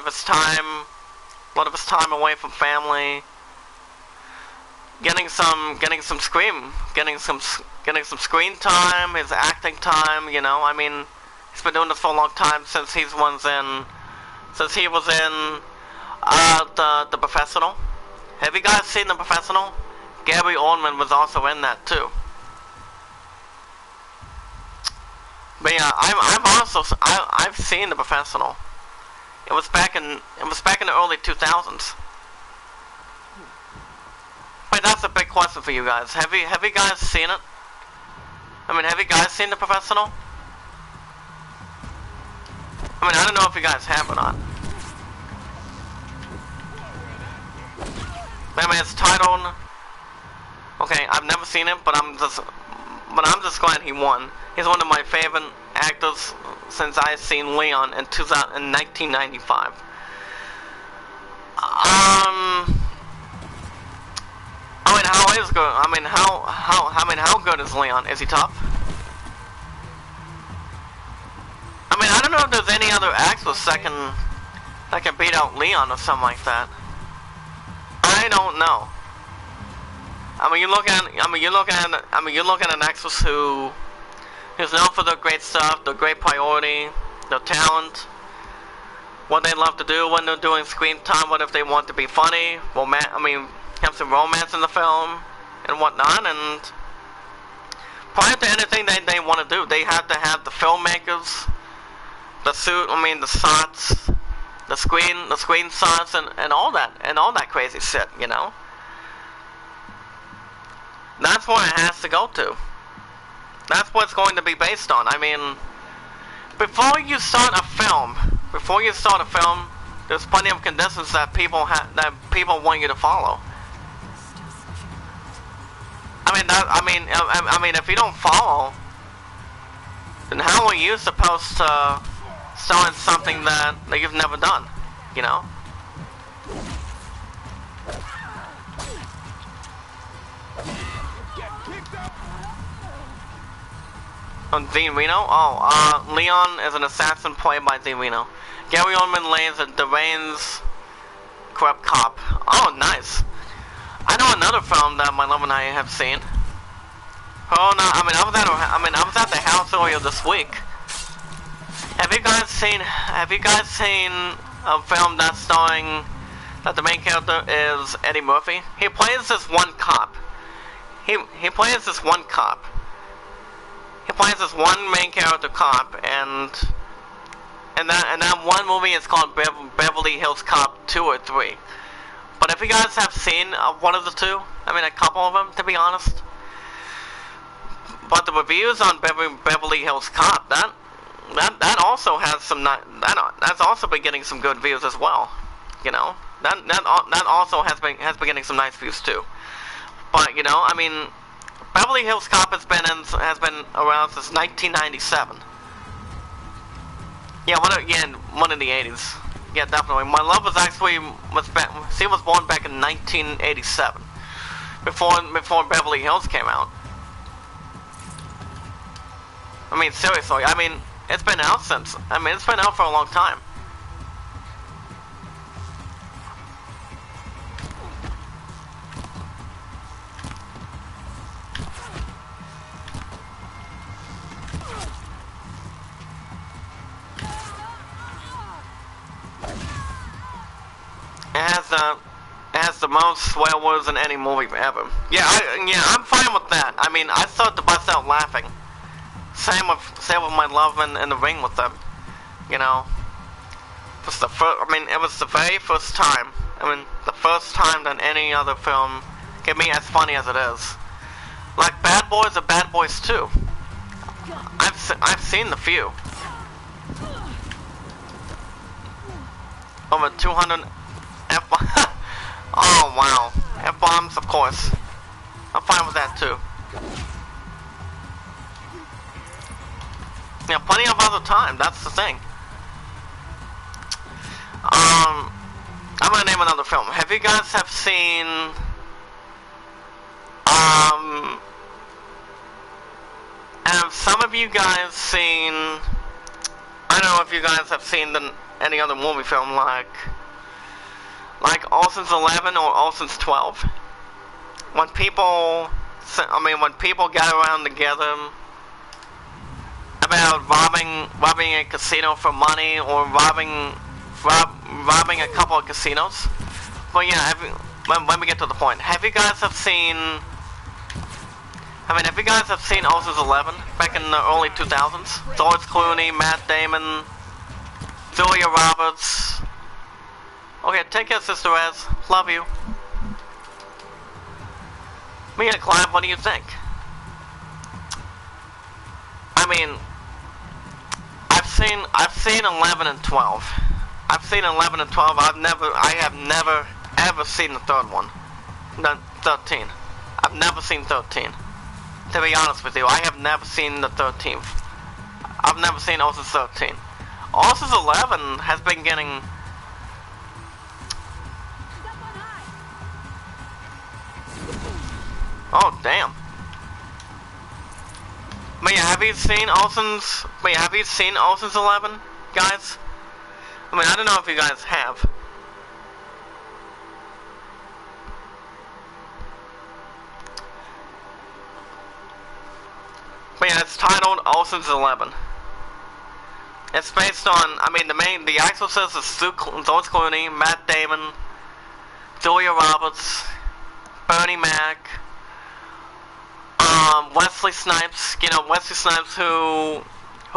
his time away from family, getting some screen time, his acting time, you know. I mean, he's been doing this for a long time since he was in the Professional. Have you guys seen The Professional? Gary Oldman was also in that too. But yeah, I've seen The Professional. It was back in the early 2000s. Wait, that's a big question for you guys. Have you guys seen it? I mean, have you guys seen The Professional? I mean, I don't know if you guys have or not. I mean, it's titled. Okay, I've never seen it, but I'm just glad he won. He's one of my favorite actors since I've seen Leon in 1995. I mean, how is good? I mean, how good is Leon? Is he tough? I mean, I don't know if there's any other actors that can beat out Leon or something like that. I don't know. I mean, you're looking at an actress who's known for their great stuff, their great priority, their talent, what they love to do when they're doing screen time, what if they want to be funny, have some romance in the film, and whatnot, and prior to anything they want to do, they have to have the filmmakers, the shots, the screen shots, and all that crazy shit, you know? That's where it has to go to. That's what it's going to be based on. I mean, before you start a film, there's plenty of conditions that people want you to follow. I mean, if you don't follow, then how are you supposed to start something that you've never done? You know? Dean Reno? Leon is an assassin played by Dean Reno. Gary Oldman lays a deranged corrupt cop. Oh, nice. I know another film that my love and I have seen. Oh no, I was at the house earlier this week. Have you guys seen a film that's starring, that the main character is Eddie Murphy? He plays this one cop. He plays this one cop. He plays this one main character cop, and that one movie is called Beverly Hills Cop 2 or 3. But if you guys have seen one of the two, I mean a couple of them to be honest. But the reviews on Beverly Hills Cop, that also has some that's also been getting some good views as well. You know, that also has been getting some nice views too. But you know, I mean, Beverly Hills Cop has been around since 1997. Yeah, one in the 80s. Yeah, definitely. My love was she was born back in 1987, before Beverly Hills came out. I mean, seriously. I mean, it's been out for a long time. It has the most swear words in any movie ever. Yeah, I'm fine with that. I mean, I started to bust out laughing. Same with my love in the ring with them. You know, it was the very first time. I mean, the first time that any other film can be as funny as it is. Like Bad Boys or Bad Boys 2. I've seen the few. Over 200 F-bombs. Oh wow, F-bombs, of course. I'm fine with that too. Yeah, plenty of other time. That's the thing. I'm gonna name another film. Have you guys seen? Have some of you guys seen? I don't know if you guys have seen any other movie film like Ocean's 11 or Ocean's 12. When people get around together about robbing a casino for money or robbing a couple of casinos. But yeah, let me get to the point. Have you guys seen Ocean's 11 back in the early 2000s? George Clooney, Matt Damon, Julia Roberts. Okay, take care, Sister Ez. Love you. Mia Clive, what do you think? I mean, I've seen 11 and 12. I've seen 11 and 12. I have never ever seen the third one. No, 13. I've never seen 13. To be honest with you, I have never seen the 13th. I've never seen Ocean's 13. Ocean's 11 has been getting. Oh damn. But yeah, have you seen Ocean's 11, guys? I mean, I don't know if you guys have. But yeah, it's titled Ocean's 11. It's based on, I mean, the exorcist is George Clooney, Matt Damon, Julia Roberts, Bernie Mac, Wesley Snipes. You know, Wesley Snipes who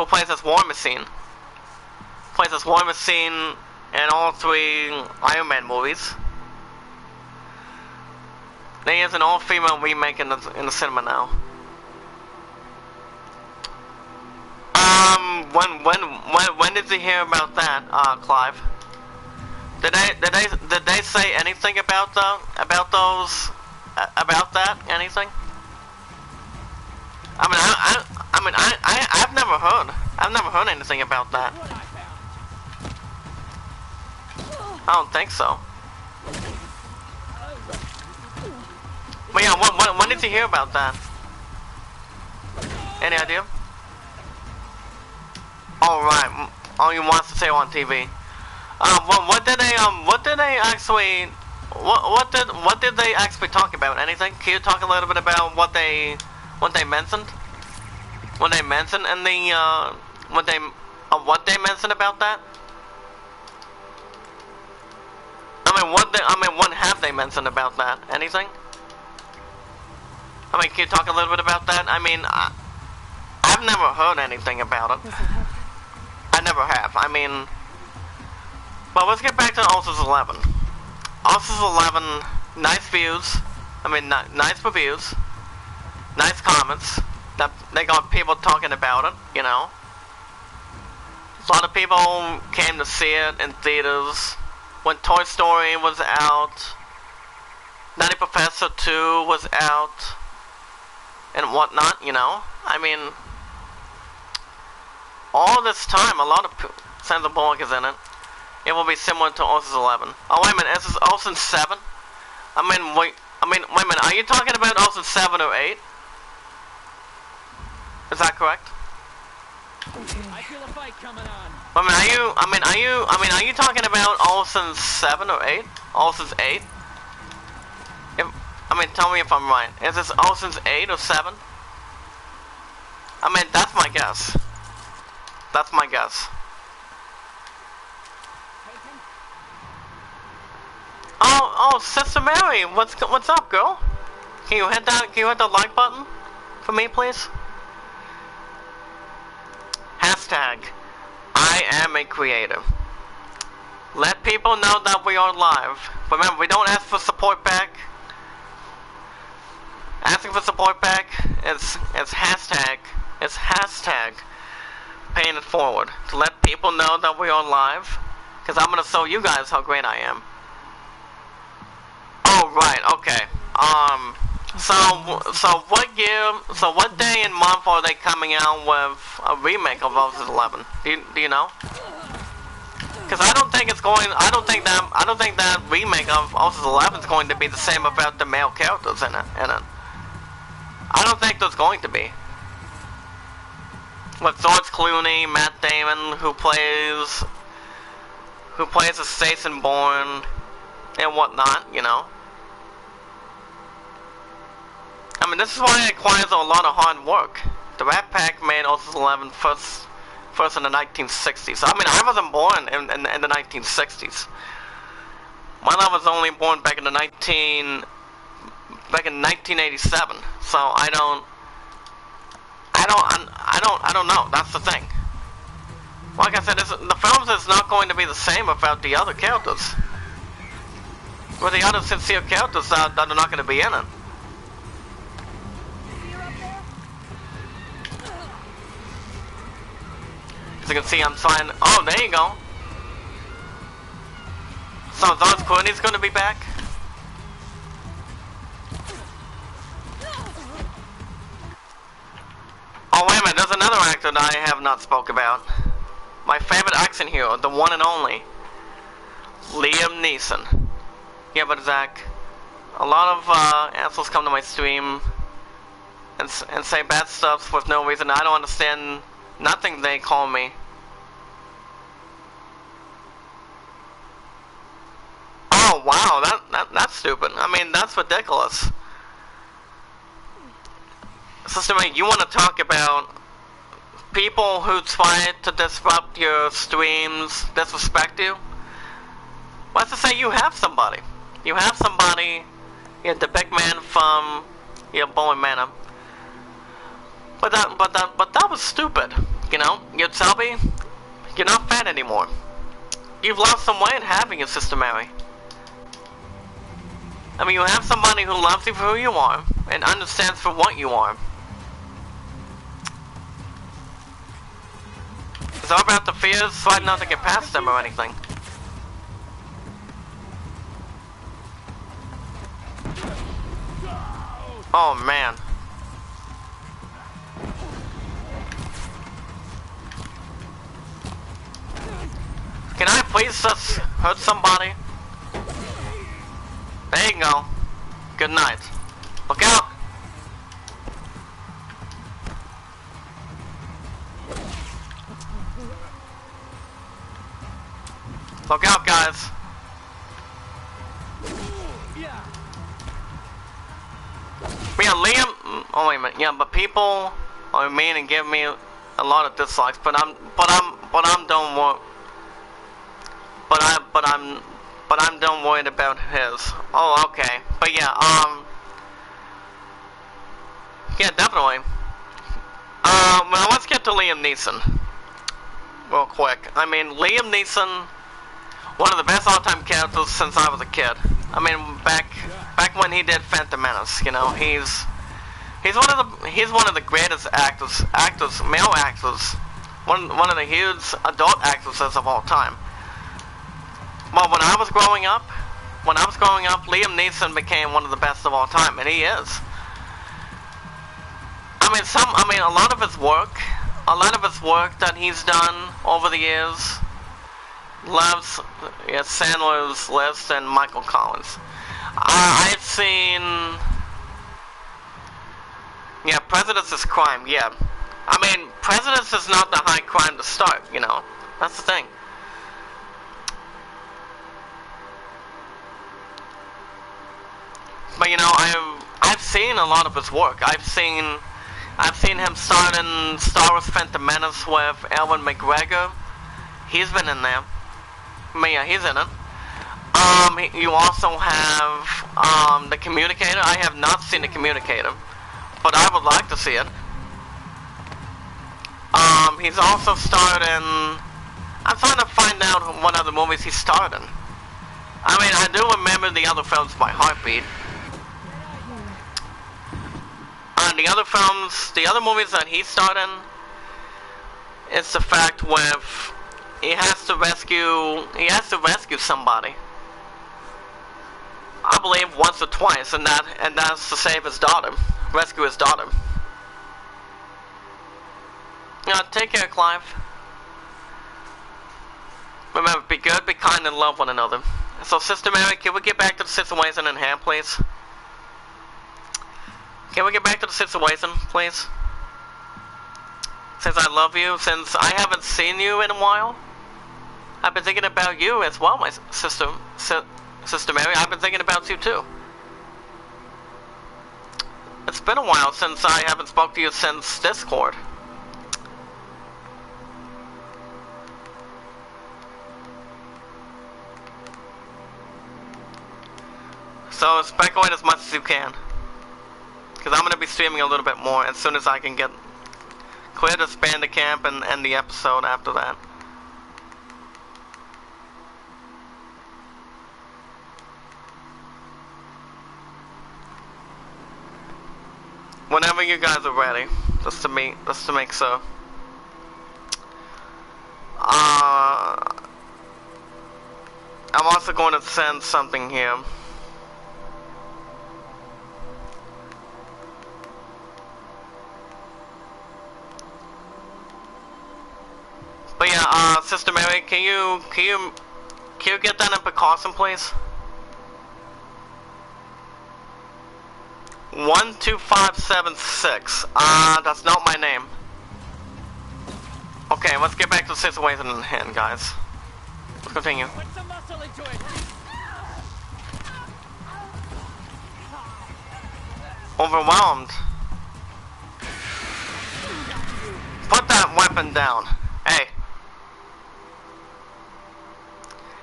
plays as War Machine. Plays as War Machine in all 3 Iron Man movies. There is an all-female remake in the cinema now. when did you hear about that, Clive? Did they say anything about about that? Anything? I've never heard anything about that. I don't think so. But yeah, when did you hear about that? Any idea? All right. All you want to say on TV. What did they actually talk about? Anything? Can you talk a little bit about what they mentioned? What they mentioned in the what they mentioned about that? What have they mentioned about that? Anything? Can you talk a little bit about that? I've never heard anything about it. I never have. Well, let's get back to Ulcers 11. Ulcers 11, nice views. Nice reviews. Nice comments. That they got people talking about it, you know. A lot of people came to see it in theaters. When Toy Story was out, Nutty Professor 2 was out, and whatnot, you know. All this time, a lot of Sandra Bullock is in it. It will be similar to Ocean's 11. Oh, wait a minute, is this Ocean's 7? Wait a minute, are you talking about Ocean's 7 or 8? Is that correct? I feel a fight coming on. Are you talking about Ocean's 7 or 8? Ocean's 8? Tell me if I'm right. Is this Ocean's 8 or 7? That's my guess. That's my guess. Oh, Sister Mary, what's up, girl? Can you hit the like button for me, please? Hashtag, I am a creator. Let people know that we are live. Remember, we don't ask for support back. Asking for support back is hashtag paying it forward to let people know that we are live. Because I'm gonna show you guys how great I am. Oh right, okay. So what day and month are they coming out with a remake of Ocean's 11? Do you know? Because I don't think that remake of Ocean's 11 is going to be the same about the male characters in it. I don't think there's going to be. With George Clooney, Matt Damon, who plays as Jason Bourne and whatnot, you know. This is why it requires a lot of hard work. The Rat Pack made Ocean's 11 first in the 1960s. I wasn't born in the 1960s. My love was only born back in 1987. So I don't know. That's the thing. Like I said, the films is not going to be the same about the other characters. With the other sincere characters that are not going to be in it. As you can see, I'm trying. Oh, there you go. So George Clooney's going to be back. Oh, wait a minute. There's another actor that I have not spoke about. My favorite action hero, the one and only Liam Neeson. Yeah, but Zach, a lot of assholes come to my stream and say bad stuff with no reason. I don't understand nothing they call me. Oh wow, that's stupid. That's ridiculous. Sister May, you want to talk about people who try to disrupt your streams, disrespect you? What's to say you have somebody? You have somebody, the big man from Bowling Manor. But that was stupid. You know, you're chubby, you're not fat anymore. You've lost some weight having your Sister Mary. You have somebody who loves you for who you are and understands for what you are. Is over at the fields, so I not to get past them or anything. Oh man. Can I please just hurt somebody? There you go. Good night. Look out! Look out, guys. Yeah, Liam. Oh wait a minute. Yeah, but people are mean and give me a lot of dislikes. But I'm don't worry. But I'm don't worried about his. Oh, okay. But yeah, yeah, definitely. Well, let's get to Liam Neeson real quick. I mean, Liam Neeson, one of the best all-time characters since I was a kid. I mean, back when he did Phantom Menace, you know, he's one of the greatest actors, male actors, one of the huge adult actresses of all time. Well, when I was growing up, Liam Neeson became one of the best of all time, and he is. I mean, a lot of his work that he's done over the years loves Sandler's List and Michael Collins. I've seen, yeah, Prejudice is Crime, yeah. I mean, Prejudice is not the high crime to start, you know. That's the thing. But you know, I've seen a lot of his work. I've seen him start in Star Wars Phantom Menace with Ewan McGregor. He's been in there. I mean, yeah, he's in it. You also have The Communicator. I have not seen The Communicator, but I would like to see it. He's also starred in. I'm trying to find out what other movies he starred in. I mean, I do remember the other films by heartbeat. The other movies that he starred in, it's the fact with he has to rescue somebody. I believe once or twice, and that's to save his daughter, rescue his daughter. Take care, Clive. Remember, be good, be kind, and love one another. So, Sister Mary, can we get back to the situation in hand, please? Can we get back to the situation, please? Since I love you, since I haven't seen you in a while, I've been thinking about you as well, my sister, Sister Mary. I've been thinking about you too. It's been a while since I haven't spoke to you since Discord. So speculate as much as you can, because I'm going to be streaming a little bit more as soon as I can get clear to span the camp and end the episode after that. Whenever you guys are ready, just to make so. I'm also going to send something here. But yeah, Sister Mary, can you get that in precaution, please? 12576. That's not my name. Okay, let's get back to the situation in hand, guys. Let's continue. Put some muscle into it. Overwhelmed. Put that weapon down. Hey.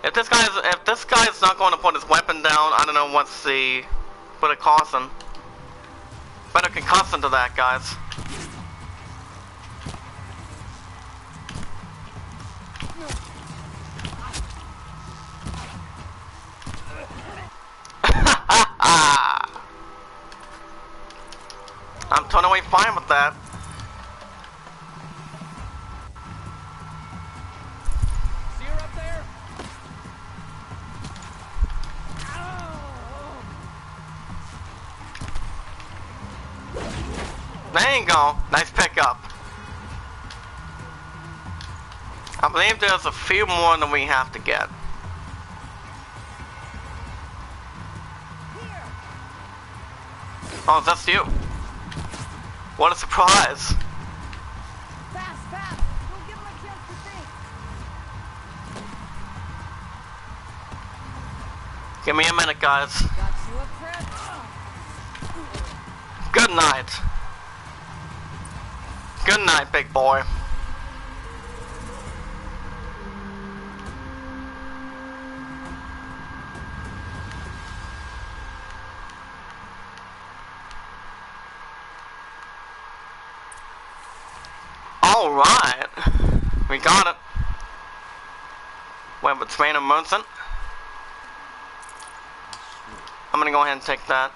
If this guy's not going to put his weapon down, I don't know what's the put a caution. Better concussion to that, guys. I'm totally fine with that. There you go. Nice pickup. I believe there's a few more than we have to get. Oh, that's you. What a surprise. Fast, fast! Don't give him a chance to think! Give me a minute, guys. Got you a prep! Good night. Good night, big boy. Alright. We got it. Web with Swain and Munson. I'm gonna go ahead and take that.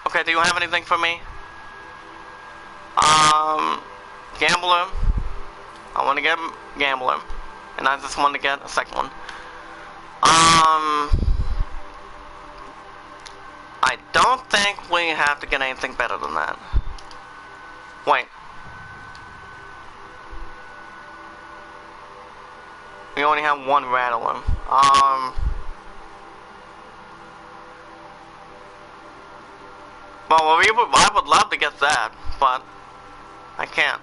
Okay, do you have anything for me? Gambler. I want to get Gambler. And I just want to get a second one. I don't think we have to get anything better than that. Wait. We only have one Rattler. Well, I would love to get that, but I can't.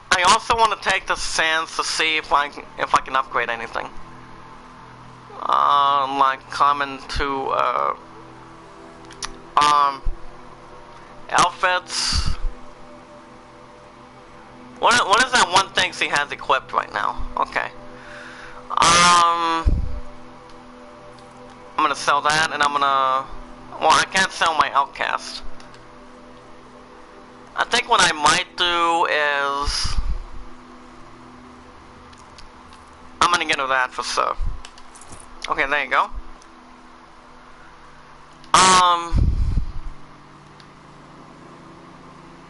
I also want to take the sands to see if I can upgrade anything. Like common to outfits. What is that one thing she has equipped right now? Okay. I'm gonna sell that, and I'm gonna. Well, I can't sell my outcast. I think what I might do is I'm gonna get her that for sure. Okay, there you go.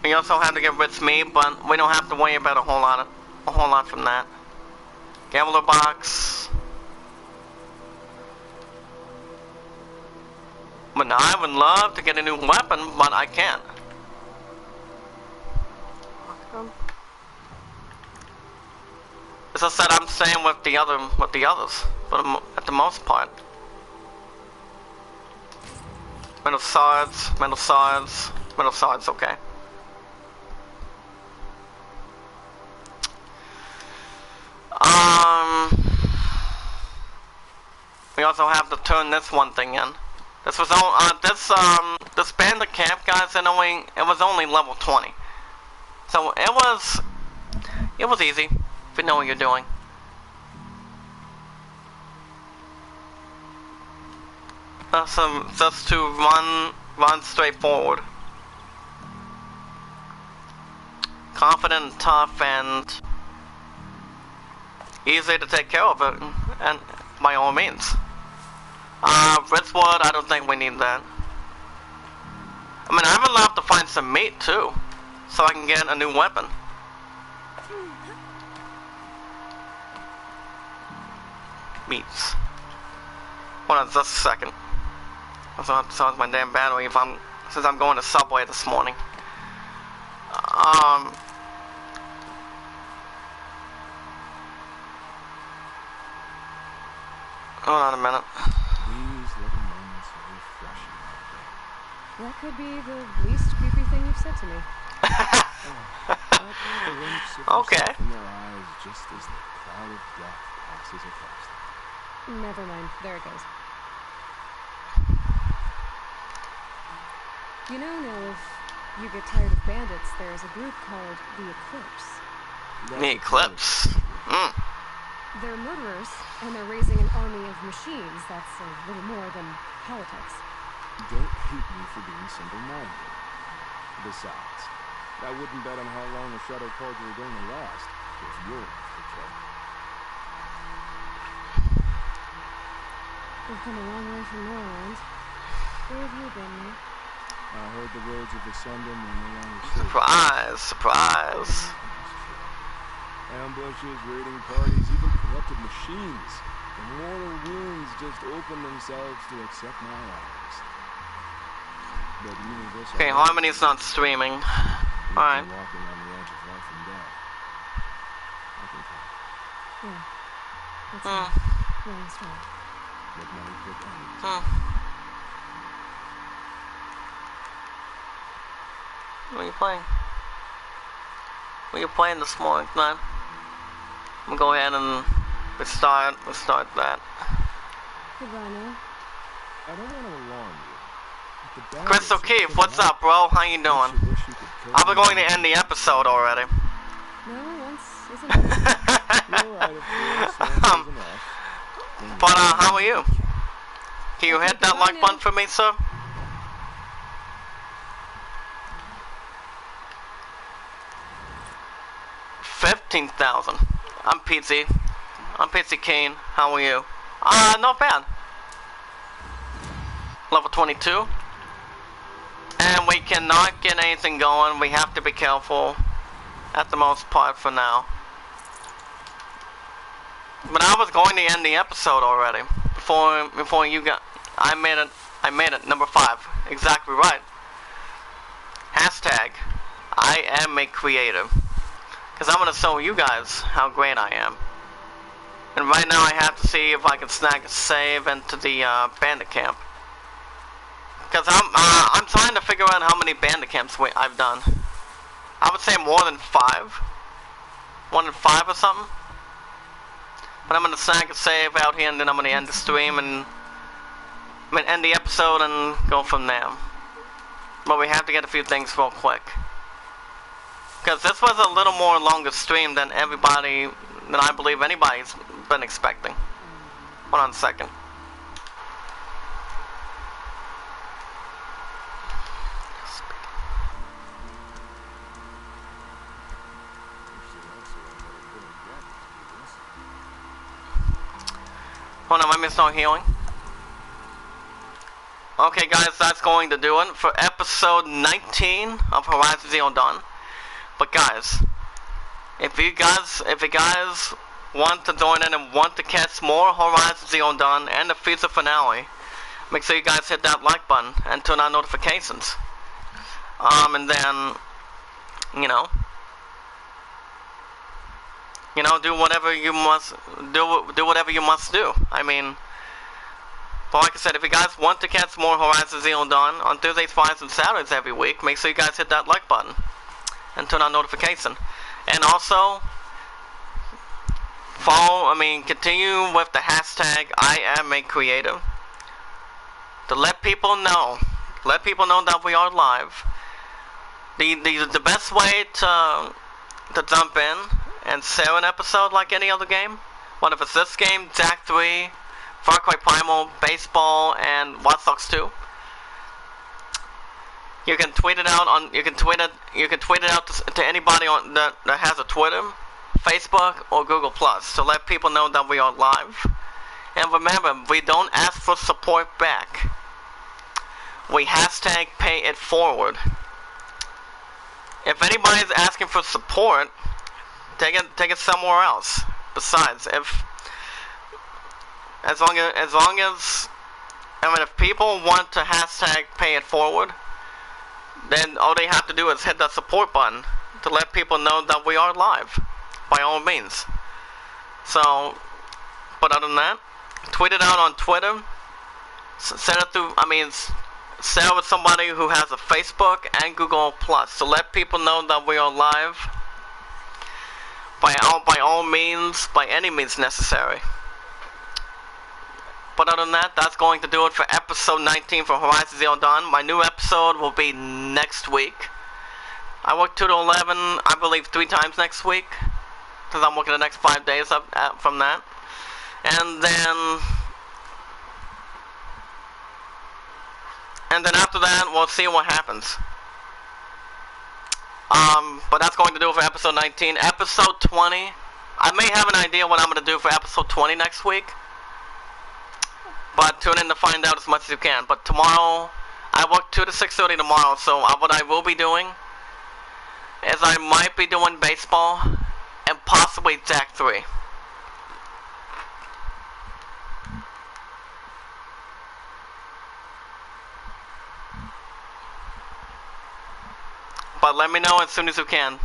We also have to get rid of me, but we don't have to worry about a whole lot from that. Gambler box. But I would love to get a new weapon, but I can't. As I said, I'm staying with the others, but at the most part. Metal swords, okay. We also have to turn this one thing in. This was this bandit camp, guys. It was only level 20, so it was easy if you know what you're doing. Just to run straight forward. Confident, tough, and easy to take care of it, and by all means. Redwood, I don't think we need that. I mean, I would love to find some meat too, so I can get a new weapon. Meats. Hold on just a second. I also have to charge my damn battery since I'm going to Subway this morning. Hold on a minute. These little moments are refreshing. That could be the least creepy thing you've said to me. Okay. In their eyes, just as the cloud of death passes across them. Never mind. There it goes. You know, now if you get tired of bandits, there's a group called the Eclipse. The Eclipse. They're murderers, and they're raising an army of machines that's a little more than politics. Don't hate me for being simple-minded. Besides, I wouldn't bet on how long a shadow cordial are going to last if you're off the trail. We've come a long way from Norland. Where have you been, Nick? heard the roads of the Sundom were no longer safe. Surprise, surprise. Ambushes, raiding parties, even corrupted machines. The mortal wounds just opened themselves to accept my arms. But you know this. Okay, Harmony's not streaming. Alright. Walking on the edge of life and death. I can tell. Yeah. That's long story. But many quick ends. What are you playing? What are you playing this morning, man? I'm gonna go ahead and restart that. Goodbye now. I don't want to alarm you. but the Chris bandits O'Keefe, have what's taken up, bro? How you out. doing? Don't you wish you could kill I'm me? going to end the episode already. No, once isn't enough. You're right, of course. Once is enough. But how are you? Can you hit that Goodbye like now. button for me, sir? $15,000. I'm PC. I'm PC Kane. How are you? Not bad. Level 22. And we cannot get anything going. We have to be careful at the most part for now. But I was going to end the episode already. Before you got... I made it. Number 5. Exactly right. Hashtag I am a creative. Because I'm going to show you guys how great I am. And right now I have to see if I can snag a save into the bandit camp. Because I'm trying to figure out how many bandit camps I've done. I would say more than 5. More than 5 or something. But I'm going to snag a save out here and then I'm going to end the stream and end the episode and go from there. But we have to get a few things real quick. Because this was a little more longer stream than I believe anybody's been expecting. Hold on a second. Hold on, let me start healing. Okay guys, that's going to do it for episode 19 of Horizon Zero Dawn. But guys, if you guys want to join in and want to catch more Horizon Zero Dawn and the feature finale, make sure you guys hit that like button and turn on notifications. And then, do whatever you must do whatever you must do. I mean, but like I said, if you guys want to catch more Horizon Zero Dawn on Thursdays, Fridays, and Saturdays every week, make sure you guys hit that like button and turn on notification. And also, continue with the hashtag I am a creative to let people know that we are live. The best way to jump in and share an episode like any other game, what if it's this game, Jack 3, Far Cry Primal, Baseball, and Watch Dogs 2. You can tweet it out to anybody that has a Twitter, Facebook, or Google Plus to let people know that we are live. And remember, we don't ask for support back. We hashtag pay it forward. If anybody's asking for support, take it somewhere else. Besides, if people want to hashtag pay it forward, then all they have to do is hit that support button to let people know that we are live, by all means. So, but other than that, tweet it out on Twitter. Send it through. Share with somebody who has a Facebook and Google Plus to let people know that we are live. By all means, by any means necessary. But other than that, that's going to do it for episode 19 for Horizon Zero Dawn. My new episode will be next week. I work 2 to 11, I believe 3 times next week, because I'm working the next 5 days from that. And then after that, we'll see what happens. But that's going to do it for episode 19. Episode 20, I may have an idea what I'm going to do for episode 20 next week. But tune in to find out as much as you can. But tomorrow, I work 2 to 6:30 tomorrow, so what I will be doing is I might be doing baseball and possibly Jack 3. But let me know as soon as you can.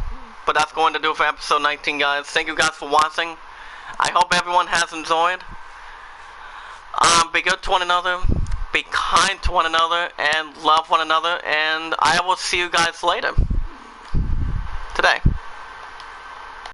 But that's going to do it for episode 19, guys. Thank you guys for watching. I hope everyone has enjoyed. Be good to one another, be kind to one another, and love one another, and I will see you guys later.